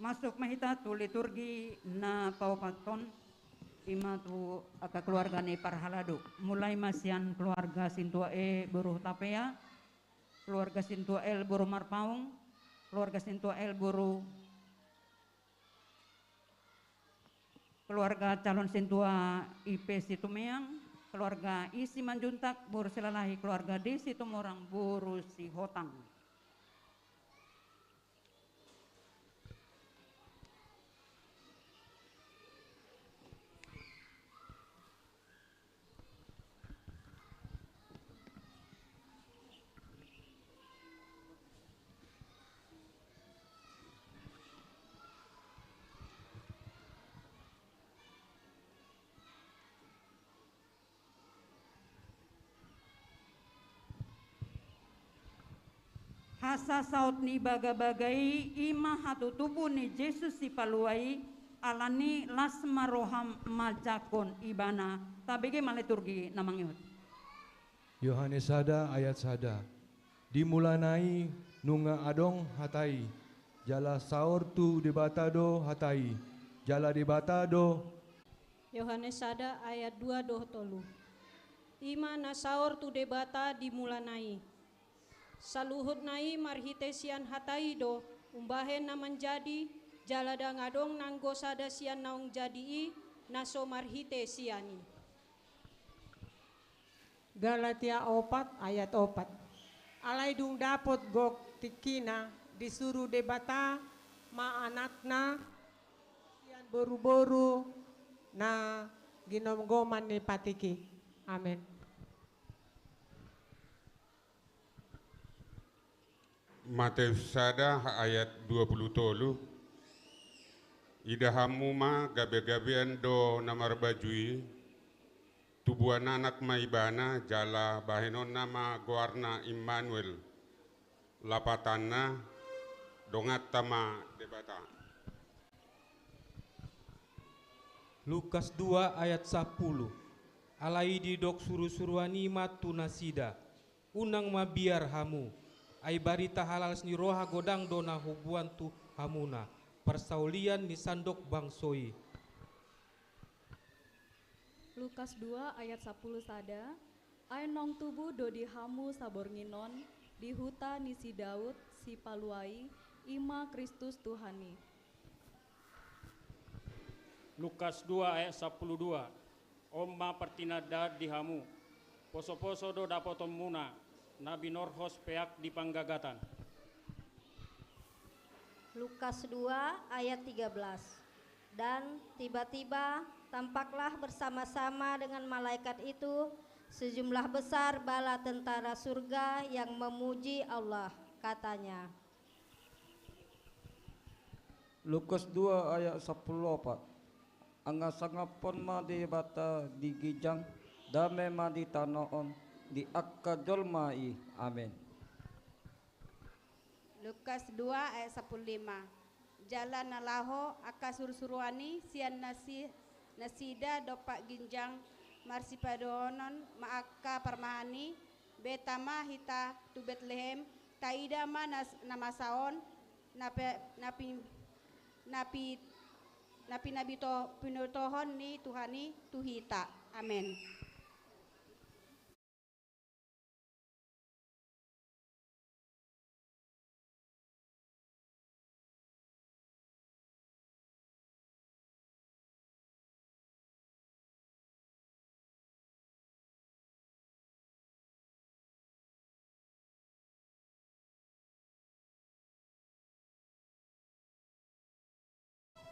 Masuk mahita tu liturgi na paupaton ima tu aka keluarga ni parhaladu. Mulai masian keluarga Sintua E Buruh Tapea, keluarga Sintua L Buruh Marpaung, keluarga Sintua L Buruh, keluarga calon Sintua IP Situmeang, keluarga Isi Manjuntak Buruh Silalahi, keluarga di Situmorang Buruh Sihotang. Hasa saut ni baga-bagai ima hatu tubuh ni Yesus si paluai alani lasma roham majakon ibana tabege maleturgi namang ihut. Yohanes sada ayat sada. Dimulanai nunga adong hatai. Jala saur tu debatado hatai. Jala debatado. Yohanes sada ayat 2 doh tolu. Ima na saur tu debata dimulanai. Saluhut nai marhite sian hatai do umbahen na menjadi jalada ngadong nanggo sada sian naung jadi naso marhite siani. Galatia 4 ayat 4. Alay dung dapot gok tikina disuruh debata ma anakna sian boru-boru na ginomgoman ni patiki. Amin. Matius sada ayat 20 tolu. Idahamu ma gabe-gabean do namar bajui tubuhan anak maibana jala bahenon nama goarna Immanuel lapatanna dongat tama debata. Lukas 2 ayat 10. Alai di dok suruh-suruani matu nasida unang mabiar hamu ai barita halal ni roha godang dona hubuan tu hamuna persaulian ni sandok bangsoi. Lukas 2 ayat 10 sada. Ai nong tubuh do di hamu sabornginon di huta ni si Daud si paluai ima Kristus Tuhani. Lukas 2 ayat 12. Omma pertinada di hamu poso-poso do dapotom muna Nabi Norhos peak di panggagatan. Lukas 2 ayat 13. Dan tiba-tiba tampaklah bersama-sama dengan malaikat itu sejumlah besar bala tentara surga yang memuji Allah, katanya. Lukas 2 ayat 14. Angasangapon ma di bata di gijang dame ma di tanoon di akka jolmai. Amin. Lukas 2 ayat 15. Jalan nalaho akka sursuruani sian nasida dopak ginjang marsipadonon maaka parmahani betama hita tu Betlehem taida ma namasaon napi to pinutohon ni Tuhani tuhita. Amin.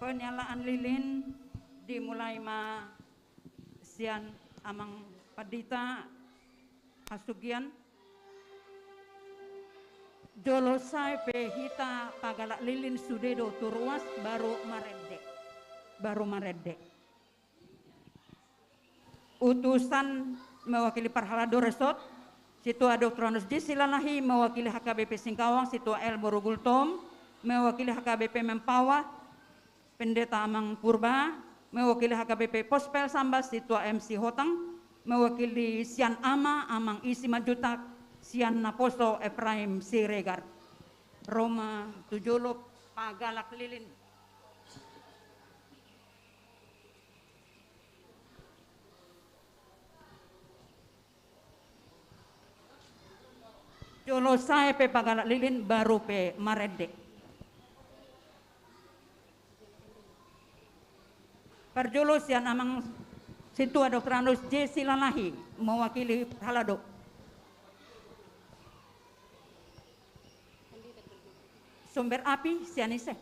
Penyalaan lilin dimulai ma sian amang padita hasugian jolosai pehita pagalak lilin sudedo turuas baru marede utusan mewakili parhalado resort situa Doktronus J Silalahi mewakili HKBP Singkawang situa L Borogultom mewakili HKBP Mempawa Pendeta Amang Purba, mewakili HKBP Pospel Sambas, Situa MC Hotang, mewakili Sian Ama, Amang Isi Majutak, Sian Naposo Efraim Siregar, Roma Tujuluk, Pagalak Lilin, Jolo saya pe pagala lilin baru pe marede. Perjulus yang amang Situa Dr. Andus J. Silalahi mewakili Halado. Sumber api Sianise.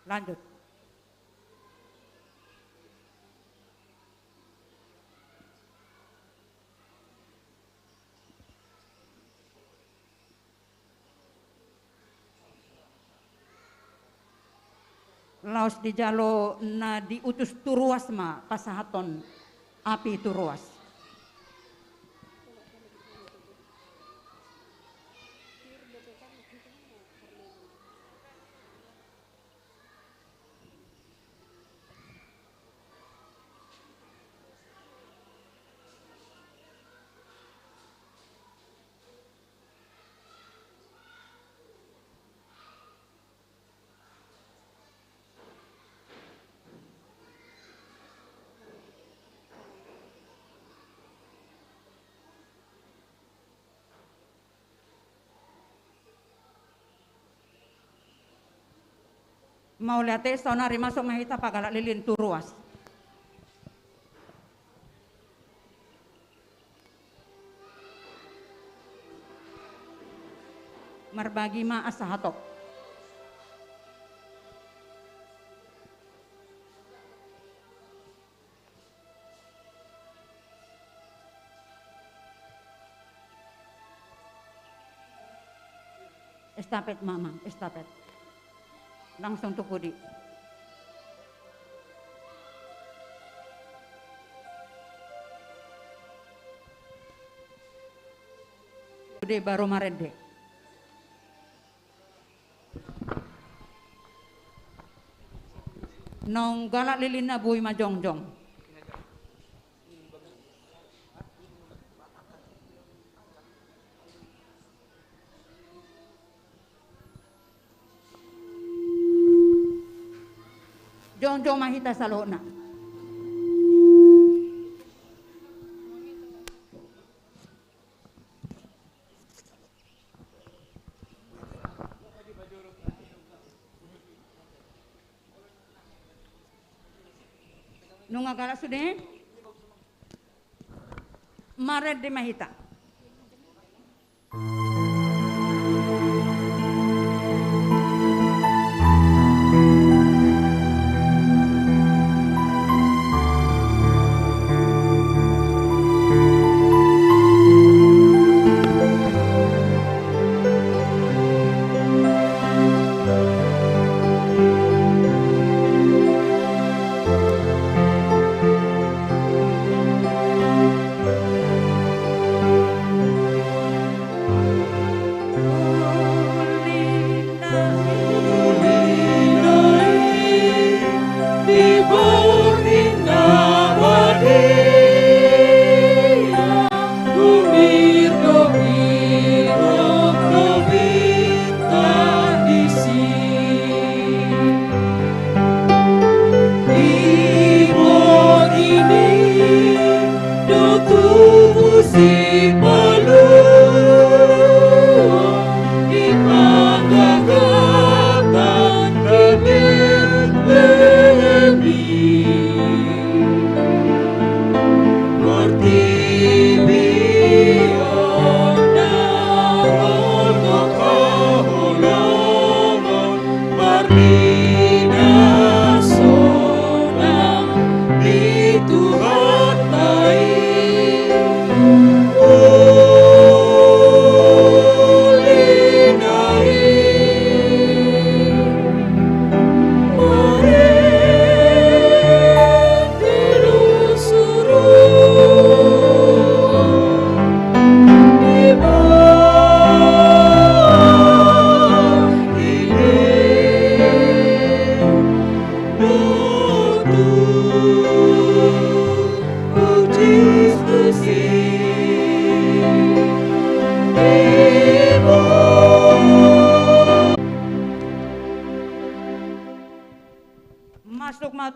Lanjut. Laos di jalo na diutus turuas ma pasahaton api turuas. Mau lihat sonari masuk mahita pagala lilin turuas. Marbagi ma asahatok. Estafet mama, estafet. Langsung tukudi. Udah baru marede. Nong galak lilin na buhi majongjong. Jongjong mahita sa lona. Nung agala sudah, maret di mahita.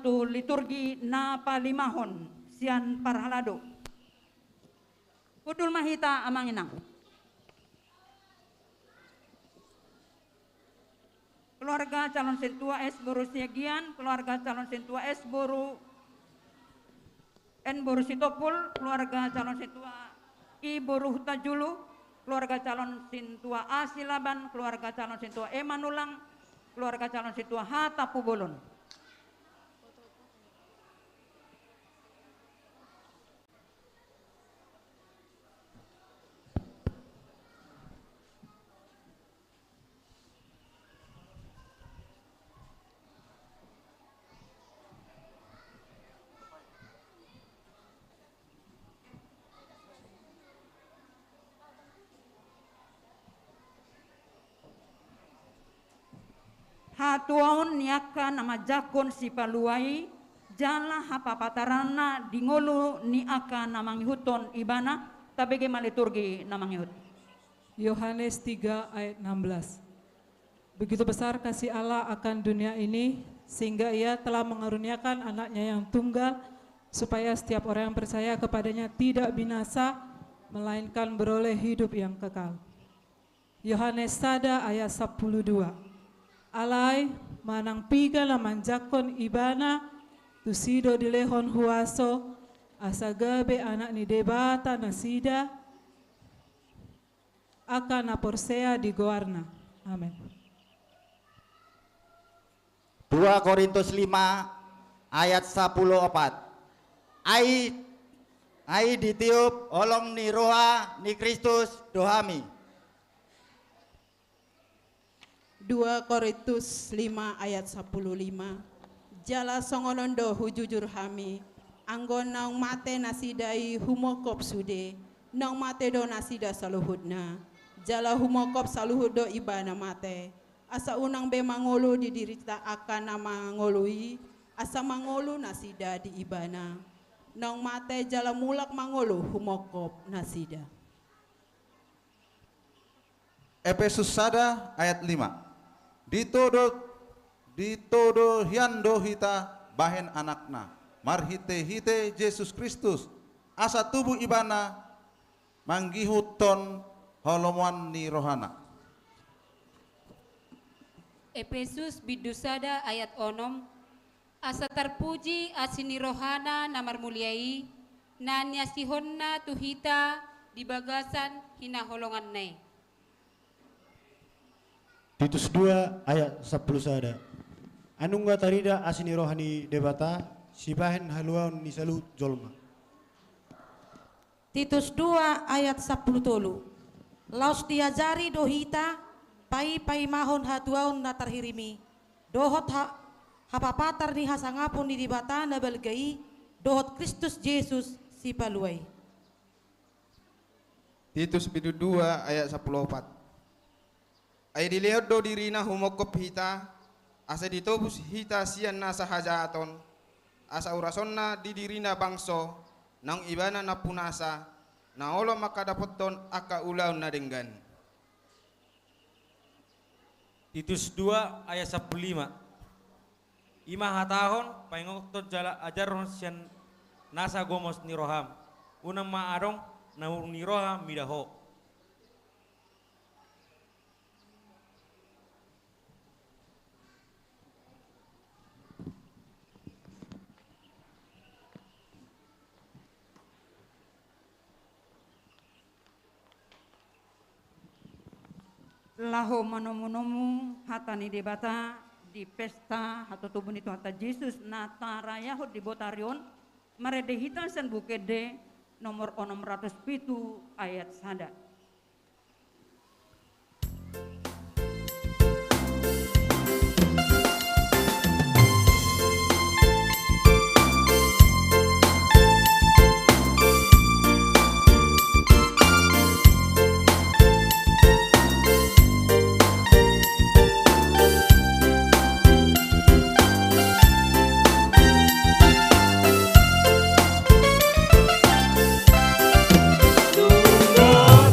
tu liturgi na palimahon sian parhalado. Udul mahita amanginang. Keluarga calon sentua S Boru Siagian, keluarga calon sentua S Boru N Boru Sitopul, keluarga calon sentua I Boru Hutajulu, keluarga calon sentua A Silaban, keluarga calon sentua E Manulang, keluarga calon sentua H Tapubolon. Hatuaon niaka nama jakon si paluai jala hapa patarana dingolu niaka namangi huton ibana tabege maliturgi namangi hut. Yohanes 3 ayat 16. Begitu besar kasih Allah akan dunia ini sehingga ia telah mengaruniakan anaknya yang tunggal supaya setiap orang yang percaya kepadanya tidak binasa melainkan beroleh hidup yang kekal. Yohanes 1 ayat 12. Alai manang piga laman jakon ibana tusido dilehon huaso asagabe anak ni debata nasida akan naporsea di goarna. Amin. 2 Korintus 5 ayat 14. Ai ditiup olong ni roha ni Kristus dohami. 2 Korintus 5 ayat 15. Jala songonondo hujujur hami anggon naung mate nasidai humokop sude naung mate do nasida saluhudna jala humokop saluhud do ibana mate asa unang be mangolu di dirita akan nama ngolui asa mangolu nasida di ibana naung mate jala mulak mangolu humokop nasida. Efesus 1 ayat 5. Ditodo hiando hita bahen anakna marhite Yesus Kristus asa tubuh ibana manggihuton holomuan ni rohana. Efesus bidusada ayat 6. Asa terpuji asini rohana namar muliai nanya sihonna tuhita di bagasan hina holongan ne. Titus 2 ayat 10 sada. Anungga tarida asini rohani debata sibahen haluan nisalu jolma. Titus 2 ayat 10 tolu. Laus diajari dohita pai mahon hatuaun na terhirimi. Dohot hapapatar ni hasangapun ni dibata na balgai dohot Kristus Yesus si paluai. Titus 2 ayat 14. Ay dilihat do dirina humokop hita asa ditobus hita sian nasa hajaton asa urasonna di dirina bangso nang ibana na punasa na olo makadapoton aka ulaw na denggan. Titus 2 ayat 15. Ima hatahon paingoktot jala ajaron sian nasa gomos ni roham unang maarong na ni roham midaho. Laho manomu hatani debata di pesta atau tubuh itu hata Yesus nata raya hot di Botarion maredehita sen bukede nomor 607 ayat sada. Nunggah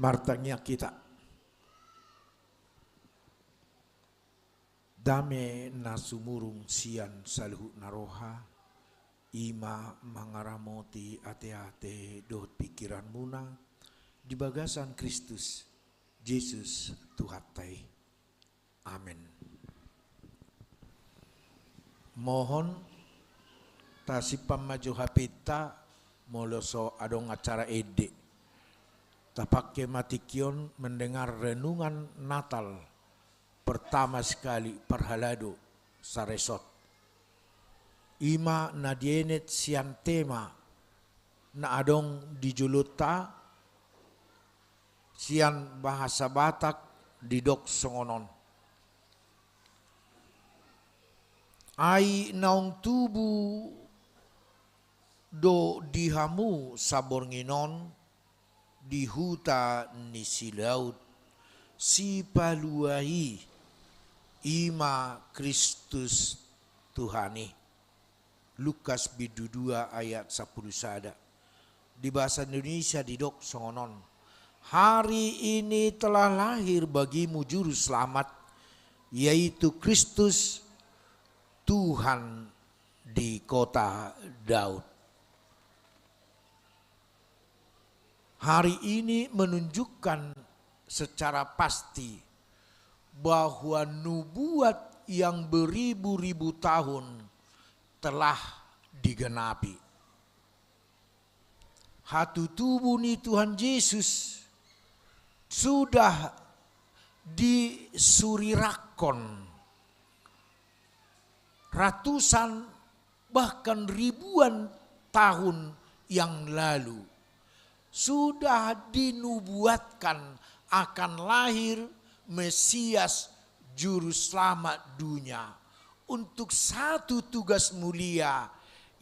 martanya kita. Dame nasumurung sian saluhu naroha, ima mangaramoti ate-ate dot pikiran muna, di bagasan Kristus, Yesus Tuhatai. Amin. Mohon tasipam maju hapita moloso adong acara ede. Tapake matikion mendengar renungan Natal pertama sekali perhalado saresot. Ima nadienet sian tema na adong dijuluta sian bahasa Batak didok songonon. Ai naung tubu do dihamu sabornginon di huta ni silaut si paluai ima Kristus Tuhani. Lukas bidu 2 ayat 10 sada. Di bahasa Indonesia didok songonon. Hari ini telah lahir bagimu juru selamat, yaitu Kristus Tuhan di kota Daud. Hari ini menunjukkan secara pasti bahwa nubuat yang beribu-ribu tahun telah digenapi. Hatu tubuh ni Tuhan Yesus sudah disurirakan ratusan bahkan ribuan tahun yang lalu. Sudah dinubuatkan akan lahir Mesias Juru Selamat dunia untuk satu tugas mulia,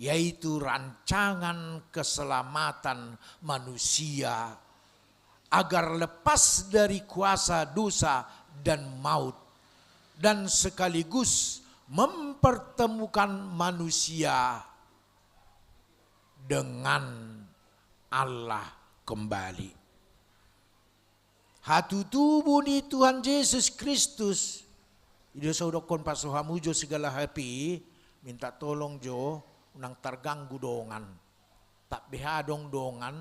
yaitu rancangan keselamatan manusia agar lepas dari kuasa dosa dan maut, dan sekaligus mempertemukan manusia dengan Allah kembali. Hatu tubuh ni Tuhan Yesus Kristus. Ida saudokon pasuhamujo segala happy, minta tolong jo unang terganggu dongan. Tak behadong dongan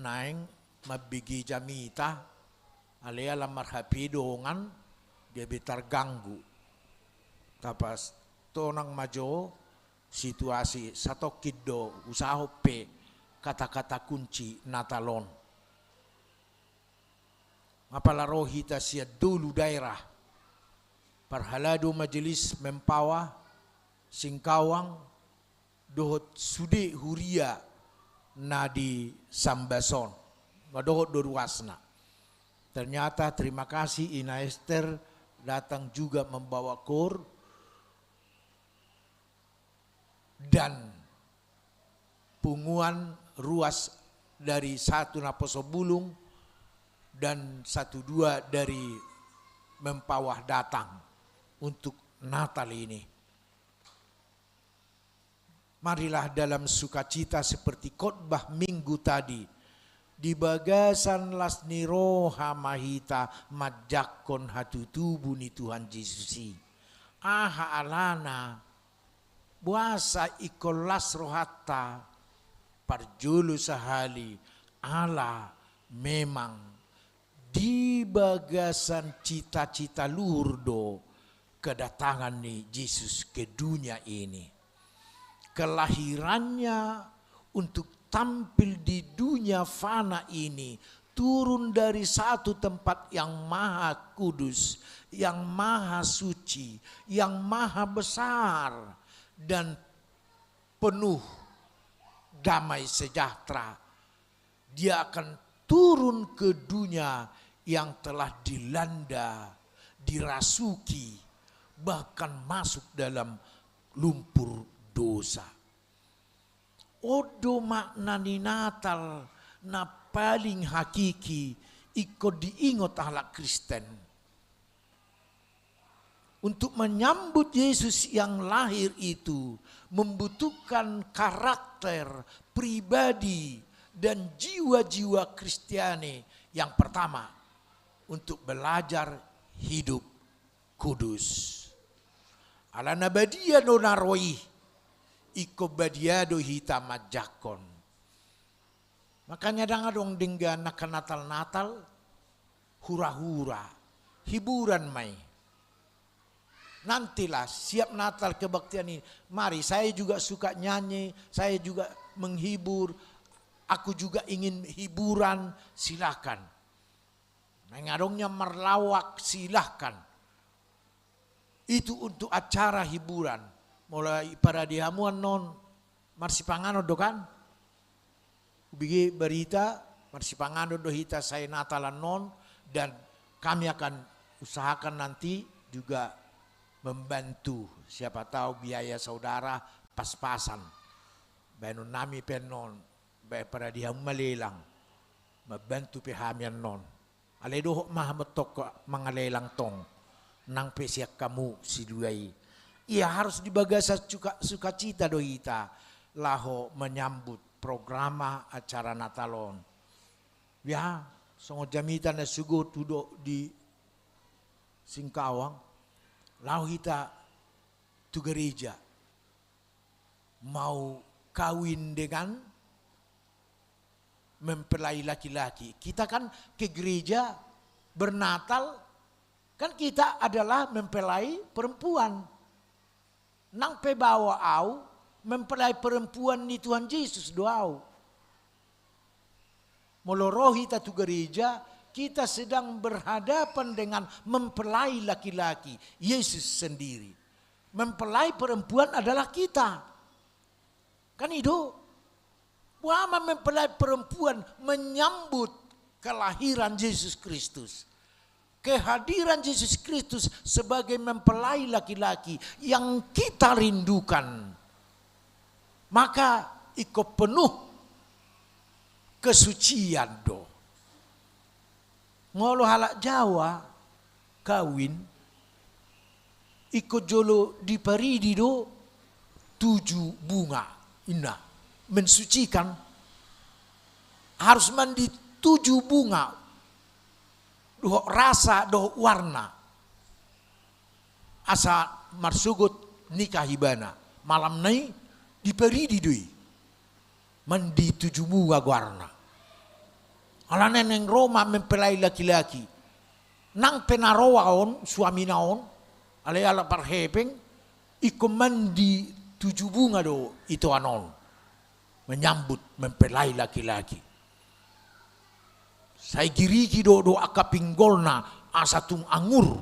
naing mabigi jamita alea lamar happy dongan dia be terganggu. Tapas tonang majo situasi satu kido usaha pe kata-kata kunci Natalon. Mapala rohita sia dulu daerah parhalado majelis mempawa singkawang dohot sude huria nadi sambason ngadohot doruasna. Ternyata terima kasih Ina Esther datang juga membawa kor dan punguan ruas dari 1 Naposo Bulung dan 1-2 dari Mempawah datang untuk Natal ini. Marilah dalam sukacita seperti khotbah minggu tadi, di bagasan lasni roha mahita majakon hatu tubuh ni Tuhan Yesusi. Aha alana buasa ikolas rohata parjulu sahali ala memang di bagasan cita-cita lurdo kedatangan nih Yesus ke dunia ini. Kelahirannya untuk tampil di dunia fana ini turun dari satu tempat yang maha kudus, yang maha suci, yang maha besar dan penuh damai sejahtera. Dia akan turun ke dunia yang telah dilanda, dirasuki, bahkan masuk dalam lumpur dosa. Odo maknani Natal na paling hakiki ikut diingot ahlak Kristen. Untuk menyambut Yesus yang lahir itu membutuhkan karakter, pribadi, dan jiwa-jiwa Kristiani Yang pertama, untuk belajar hidup kudus. Ala nabadia no naroi iko badiado hita majakon. Makanya dong dengan Natal hura-hura, hiburan mai. Nantilah siap Natal kebaktian ini. Mari, saya juga suka nyanyi, saya juga menghibur, aku juga ingin hiburan, silakan. Mengadongnya merlawak, silakan. Itu untuk acara hiburan. Mulai pada dihamuan non marsipangano do kan. Bigi berita marsipangano do hita saya Natalan non, dan kami akan usahakan nanti juga membantu, siapa tahu biaya saudara pas-pasan. Beno nami penon, pada dia melelang, membantu pihamian non. Aledoh mahametok mangalelang tong, nang pesiak kamu si duai. Ia harus dibagasa sukacita dohita, laho menyambut programa acara Natalon. Ya, songo jamitan na sugo tudo di Singkawang. Lalu kita tu gereja mau kawin dengan mempelai laki-laki. Kita kan ke gereja bernatal, kan kita adalah mempelai perempuan. Nang pe bawa au mempelai perempuan ni Tuhan Yesus doau. Molorohi ta tu gereja, kita sedang berhadapan dengan mempelai laki-laki, Yesus sendiri. Mempelai perempuan adalah kita. Kan itu. Wama mempelai perempuan menyambut kelahiran Yesus Kristus. Kehadiran Yesus Kristus sebagai mempelai laki-laki yang kita rindukan. Maka ikut penuh kesucian do. Ngolo halak Jawa kawin ikut jolo di paridi do 7 bunga indah mensucikan, harus mandi 7 bunga doh rasa doh warna asa marsugut nikah hibana malam nai di paridi doi mandi 7 bunga warna. Ala neneng Roma mempelai laki-laki. Nang penarowaon suami naon, ala parhepeng, iko mandi 7 bunga do itu anon. Menyambut mempelai laki-laki. Saya giriki do akapinggolna asatung angur.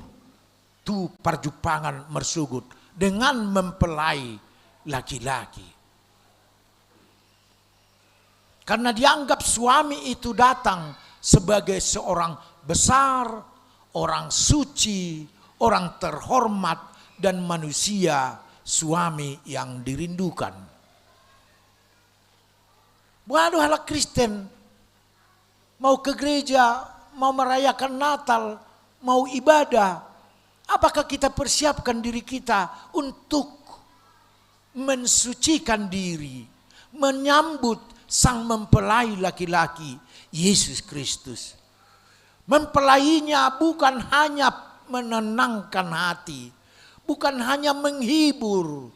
Tu perjupangan mersugut dengan mempelai laki-laki. Karena dianggap suami itu datang sebagai seorang besar, orang suci, orang terhormat, dan manusia, suami yang dirindukan. Waduh halak Kristen, mau ke gereja, mau merayakan Natal, mau ibadah, apakah kita persiapkan diri kita untuk mensucikan diri, menyambut sang mempelai laki-laki Yesus Kristus. Mempelainya bukan hanya menenangkan hati, bukan hanya menghibur,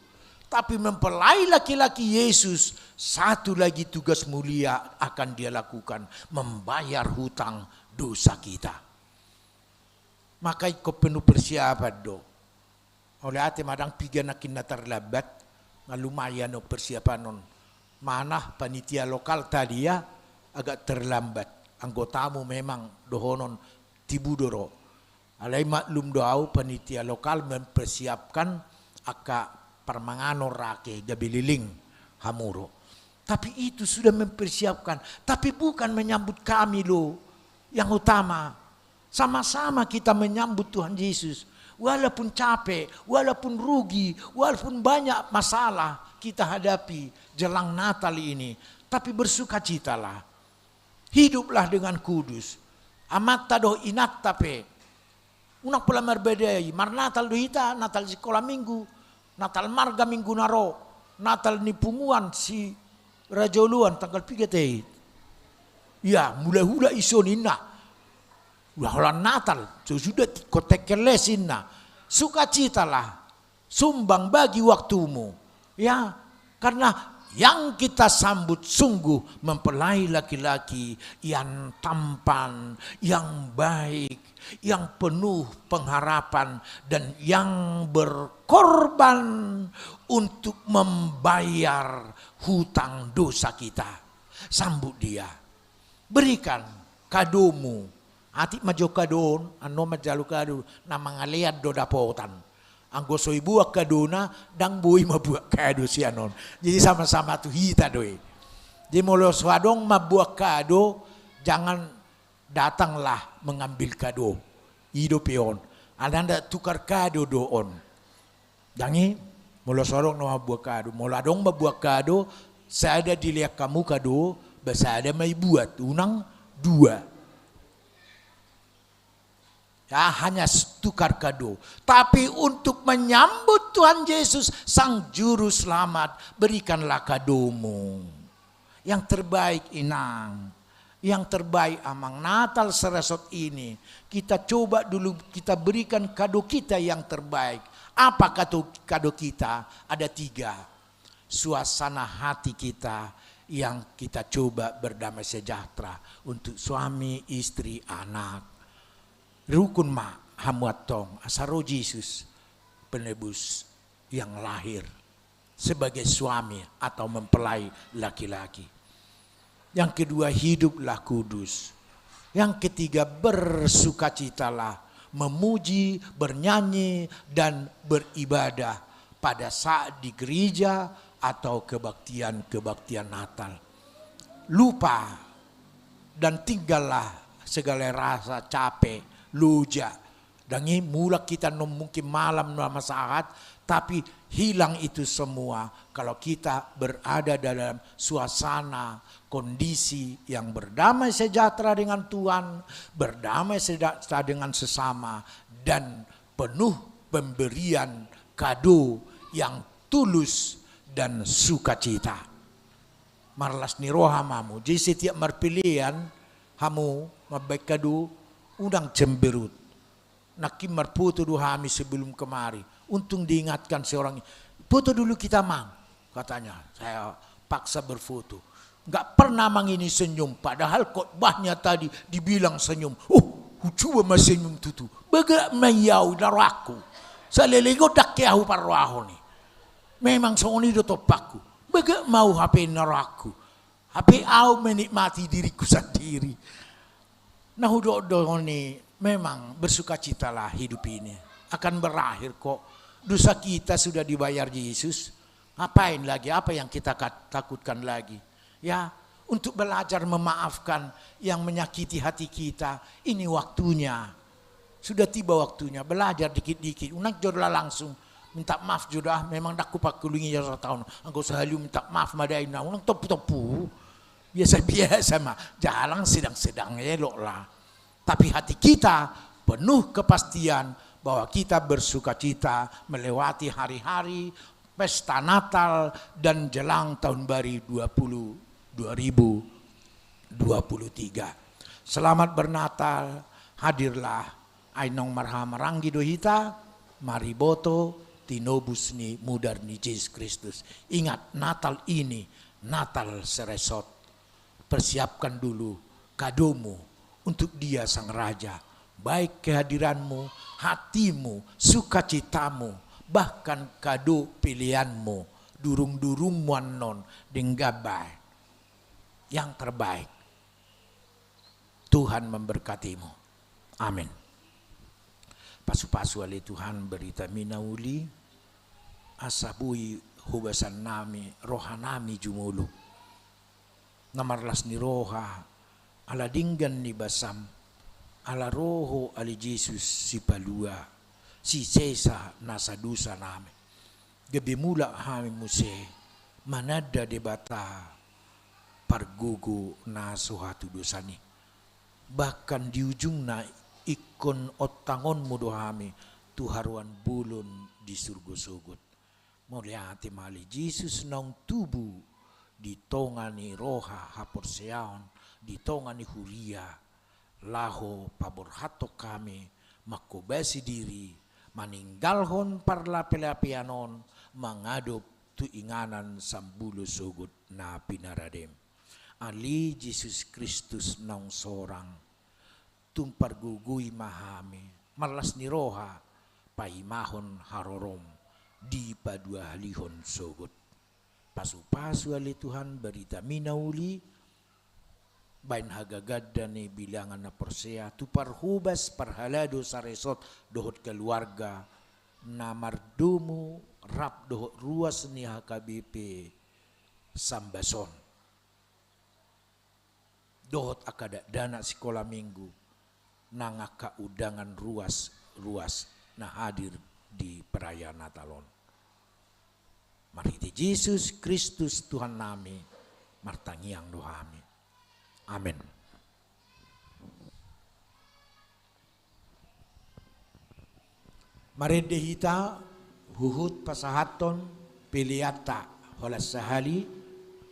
tapi mempelai laki-laki Yesus, satu lagi tugas mulia akan dia lakukan, membayar hutang dosa kita. Maka ikut penuh persiapan do. Oleh ate madang piganakin na terlambat, lumayan no persiapan non. Mana panitia lokal tadi ya agak terlambat. Anggotamu memang dohonon tibudoro. Alai maklum doau panitia lokal mempersiapkan aka permangano rake gabililing hamuro. Tapi itu sudah mempersiapkan. Tapi bukan menyambut kami loh. Yang utama sama-sama kita menyambut Tuhan Yesus. Walaupun capek, walaupun rugi, walaupun banyak masalah kita hadapi jelang Natal ini, tapi bersukacitalah, hiduplah dengan kudus. Amata do inat tape, unak pelamar bedai, mar Natal do hita, Natal sekolah minggu, Natal marga minggu naro, Natal nipunguan si rajoluan tanggal 3 teh. Ya mulai hula iso nina, Udah Natal, sudah kotekelesin na. Sukacitalah, sumbang bagi waktumu. Ya, karena yang kita sambut sungguh mempelai laki-laki yang tampan, yang baik, yang penuh pengharapan, dan yang berkorban untuk membayar hutang dosa kita. Sambut dia, berikan kadomu. Hati majo kadon, ano majalu kado, na mga liad do dapotan. Ang gusto ibuak kaduna, dang buhay mabuak kado siya non. Jadi sama-sama tu hita doi. Jadi mula swadong mabuak kado, jangan datanglah mengambil kado. Hidup yon. Anda tukar kado doon. Jangan mula swadong na mabuak kado. Mula dong mabuak kado, saya ada dilihat kamu kado, basa ada may buat. Unang dua. Ya, hanya tukar kado. Tapi untuk menyambut Tuhan Yesus, Sang Juru Selamat, berikanlah kadomu. Yang terbaik inang. Yang terbaik amang Natal seresot ini. Kita coba dulu kita berikan kado kita yang terbaik. Apa kado kita? Ada 3. Suasana hati kita yang kita coba berdamai sejahtera. Untuk suami, istri, anak. Rukun ma hamuatong asaro Yesus penebus yang lahir sebagai suami atau mempelai laki-laki. Yang kedua, hiduplah kudus. Yang ketiga, bersukacitalah, memuji, bernyanyi, dan beribadah pada saat di gereja atau kebaktian-kebaktian Natal. Lupa dan tinggallah segala rasa capek, luja. Dan ini mula kita mungkin malam nama saat, tapi hilang itu semua kalau kita berada dalam suasana kondisi yang berdamai sejahtera dengan Tuhan, berdamai sejahtera dengan sesama, dan penuh pemberian kado yang tulus dan sukacita. Marlas ni roha mamu. Jadi setiap marpilian hamu mabaik kado undang cemberut. Nakim marfoto dulu kami sebelum kemari. Untung diingatkan seorang, foto dulu kita mang. Katanya, saya paksa berfoto. Enggak pernah mang ini senyum. Padahal khotbahnya tadi dibilang senyum. Coba mas senyum tutu. Baga mayau naraku. Salelego dakyahu parwaho ni. Memang sooni do topaku. Baga mau HP naraku. HP au menikmati diriku sendiri. Nah udah nih memang bersukacitalah hidup ini akan berakhir kok. Dosa kita sudah dibayar Yesus. Ngapain lagi? Apa yang kita takutkan lagi? Ya, untuk belajar memaafkan yang menyakiti hati kita. Ini waktunya. Sudah tiba waktunya. Belajar dikit-dikit. Unak jodoh langsung minta maaf jodoh. Memang dak kupakulungi ya tahun. Anggo selalu minta maaf madaina. Unak topu-topu. Biasa-biasa mah, jalan sedang-sedang elok lah. Tapi hati kita penuh kepastian bahwa kita bersukacita melewati hari-hari pesta Natal dan jelang tahun baru 2023. Selamat bernatal, hadirlah Ainong marhamaranggi dohita, mariboto tinobusni mudarni Yesus Kristus. Ingat Natal ini, Natal seresot. Persiapkan dulu kadomu untuk Dia Sang Raja. Baik kehadiranmu, hatimu, sukacitamu, bahkan kado pilihanmu, durung-durung muanon denggabay. Yang terbaik. Tuhan memberkatimu. Amin. Pasu-pasu ali Tuhan berita minauli, asabui hubasan nami, rohanami jumulu. Namarlas ni roha, ala dinggan ni basam, ala roho ali Jesus si palua, si sesa nasa dusa nami. Gabi mula kami muse, manada debata, pargugu na suhatu dosa ni. Bahkan di ujung na ikon otangon mo dohami, tuharuan bulun di surgo-sugot. Moliati mali Jesus nang tubu, di tonga ni roha hapor seaon, di tonga ni huria, laho pabor hato kami makubasi diri maninggalhon parla pelapianon mangadop tu inganan sambulu sugut na pinaradem ali Yesus Kristus nang sorang tumpar gugui mahami malas ni roha paimahon harorom di padua halihon sugut pasu-pasu ali Tuhan berita minauli bain hagagad ni bilangan na persea tu parhubas parhalado sa resort dohot keluarga na mardumu rap dohot ruas ni HKBP Sambason dohot akada dana sekolah minggu nangaka udangan ruas na hadir di perayaan Natalon. Mari Yesus Kristus Tuhan nami martangiang dohami. Amin. Mari dehita huhut pasahaton piliata holas sahali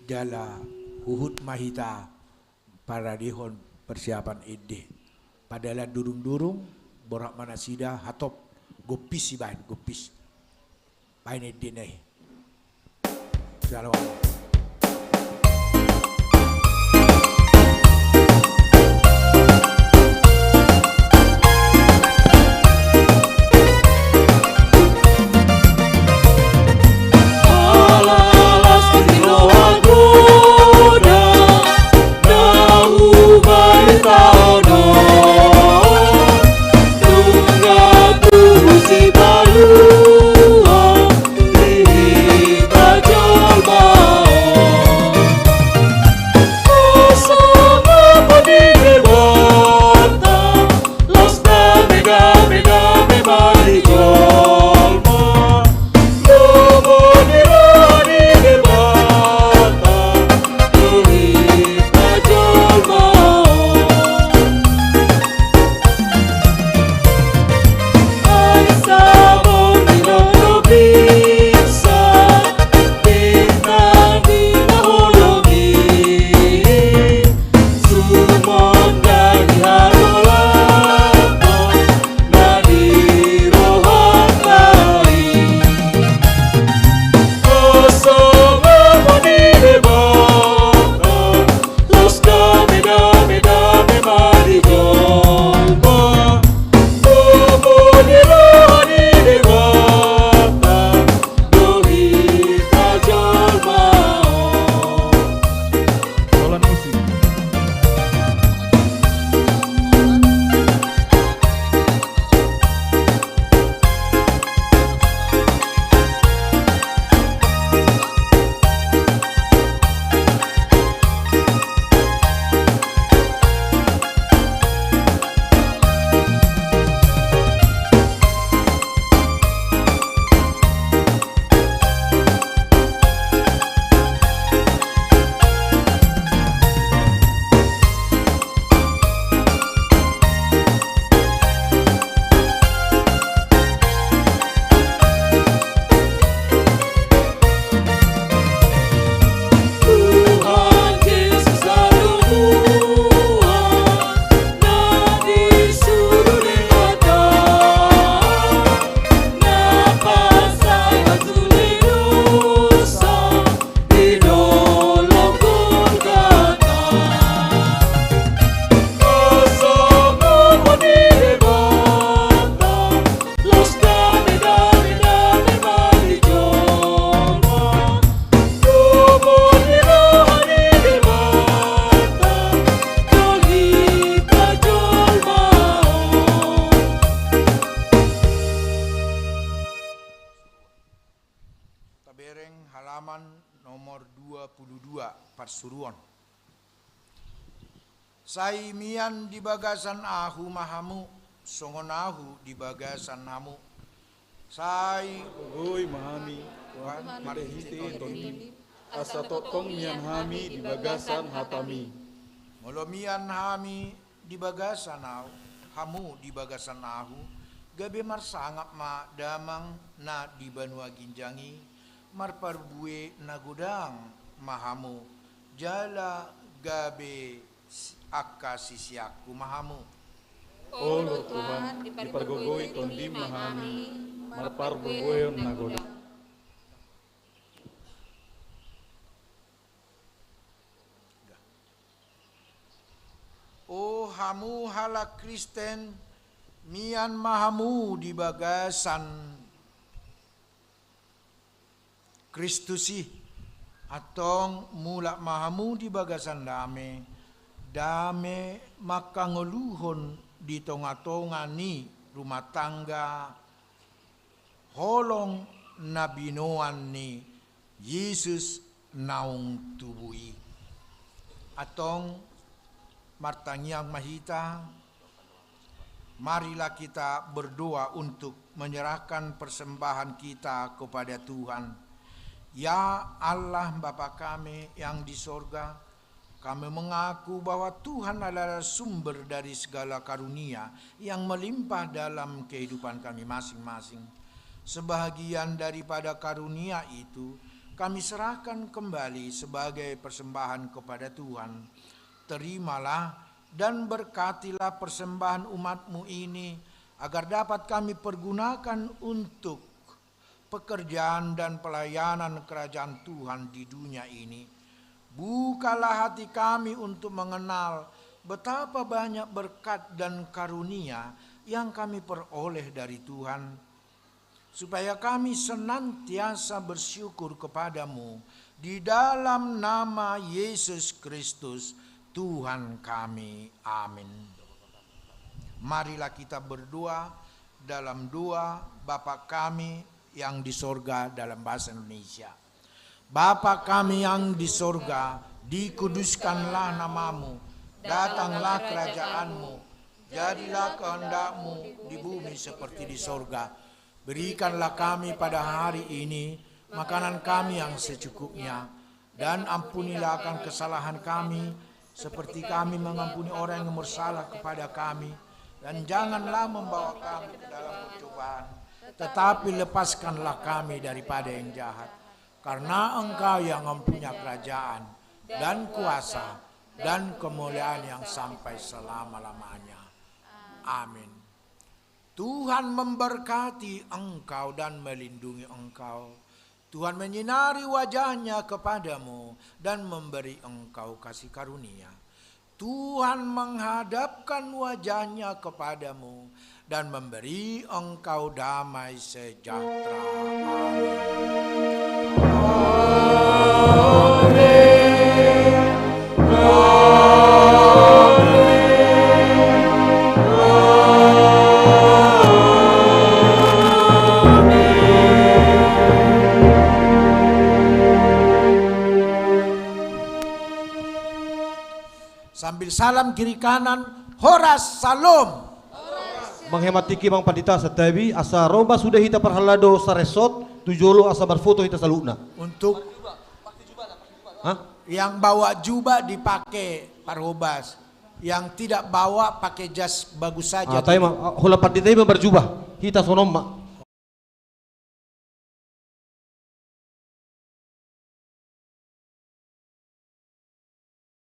jala huhut mahita para dihon persiapan ide. Padahal durung-durung borak manasida hatop gopis ibain gopis. Bain ide nih. Shalom. Pasuruan. Saimian di bagasan ahu mahamu, songon ahu di bagasan namu. Sai Oi mahami, wan marehite toni, asa totong mian hami di bagasan hapami. Molomian hami di bagasan ahu, hamu di bagasan ahu. Gabe marsangap ma damang na di banua ginjangi, marparbue na gudang mahamu. Jala gabe akka sisiaku mahamu. Olo Tuhan, dipargogoi tondi mahami, marpar bergoyon nagoda. Oh hamu hala Kristen, mian mahamu di bagasan Kristusi, atong mulak mahamu di bagasan dame makangoluhon di tonga-tonga ni rumah tangga holong nabinoan ni Yesus naung tubui. Atong martangiang mahita, marilah kita berdoa untuk menyerahkan persembahan kita kepada Tuhan. Ya Allah Bapa kami yang di sorga, kami mengaku bahwa Tuhan adalah sumber dari segala karunia yang melimpah dalam kehidupan kami masing-masing. Sebahagian daripada karunia itu kami serahkan kembali sebagai persembahan kepada Tuhan. Terimalah dan berkatilah persembahan umat-Mu ini agar dapat kami pergunakan untuk pekerjaan dan pelayanan kerajaan Tuhan di dunia ini. Bukalah hati kami untuk mengenal betapa banyak berkat dan karunia yang kami peroleh dari Tuhan, supaya kami senantiasa bersyukur kepadamu di dalam nama Yesus Kristus Tuhan kami. Amin. Marilah kita berdoa dalam doa Bapa kami yang di sorga dalam bahasa Indonesia. Bapa kami yang di sorga, dikuduskanlah namamu, datanglah kerajaanmu, jadilah kehendak-Mu di bumi seperti di sorga. Berikanlah kami pada hari ini makanan kami yang secukupnya, dan ampunilah akan kesalahan kami, seperti kami mengampuni orang yang bersalah kepada kami. Dan janganlah membawa kami ke dalam percobaan, tetapi lepaskanlah kami daripada yang jahat. Karena Engkau yang mempunyai kerajaan dan kuasa dan kemuliaan yang sampai selama-lamanya. Amin. Tuhan memberkati engkau dan melindungi engkau. Tuhan menyinari wajahnya kepadamu dan memberi engkau kasih karunia. Tuhan menghadapkan wajahnya kepadamu dan memberi engkau damai sejahtera. Sambil salam kiri kanan, horas salom. Menghemat tiki Mang Pandita setabi asa romba sudah hita perhalado saresot tujolo asa berfoto hita saluna. Untuk yang bawa jubah dipakai parhobas, yang tidak bawa pakai jas bagus saja. Tapi hula Pandita berjubah hita sonom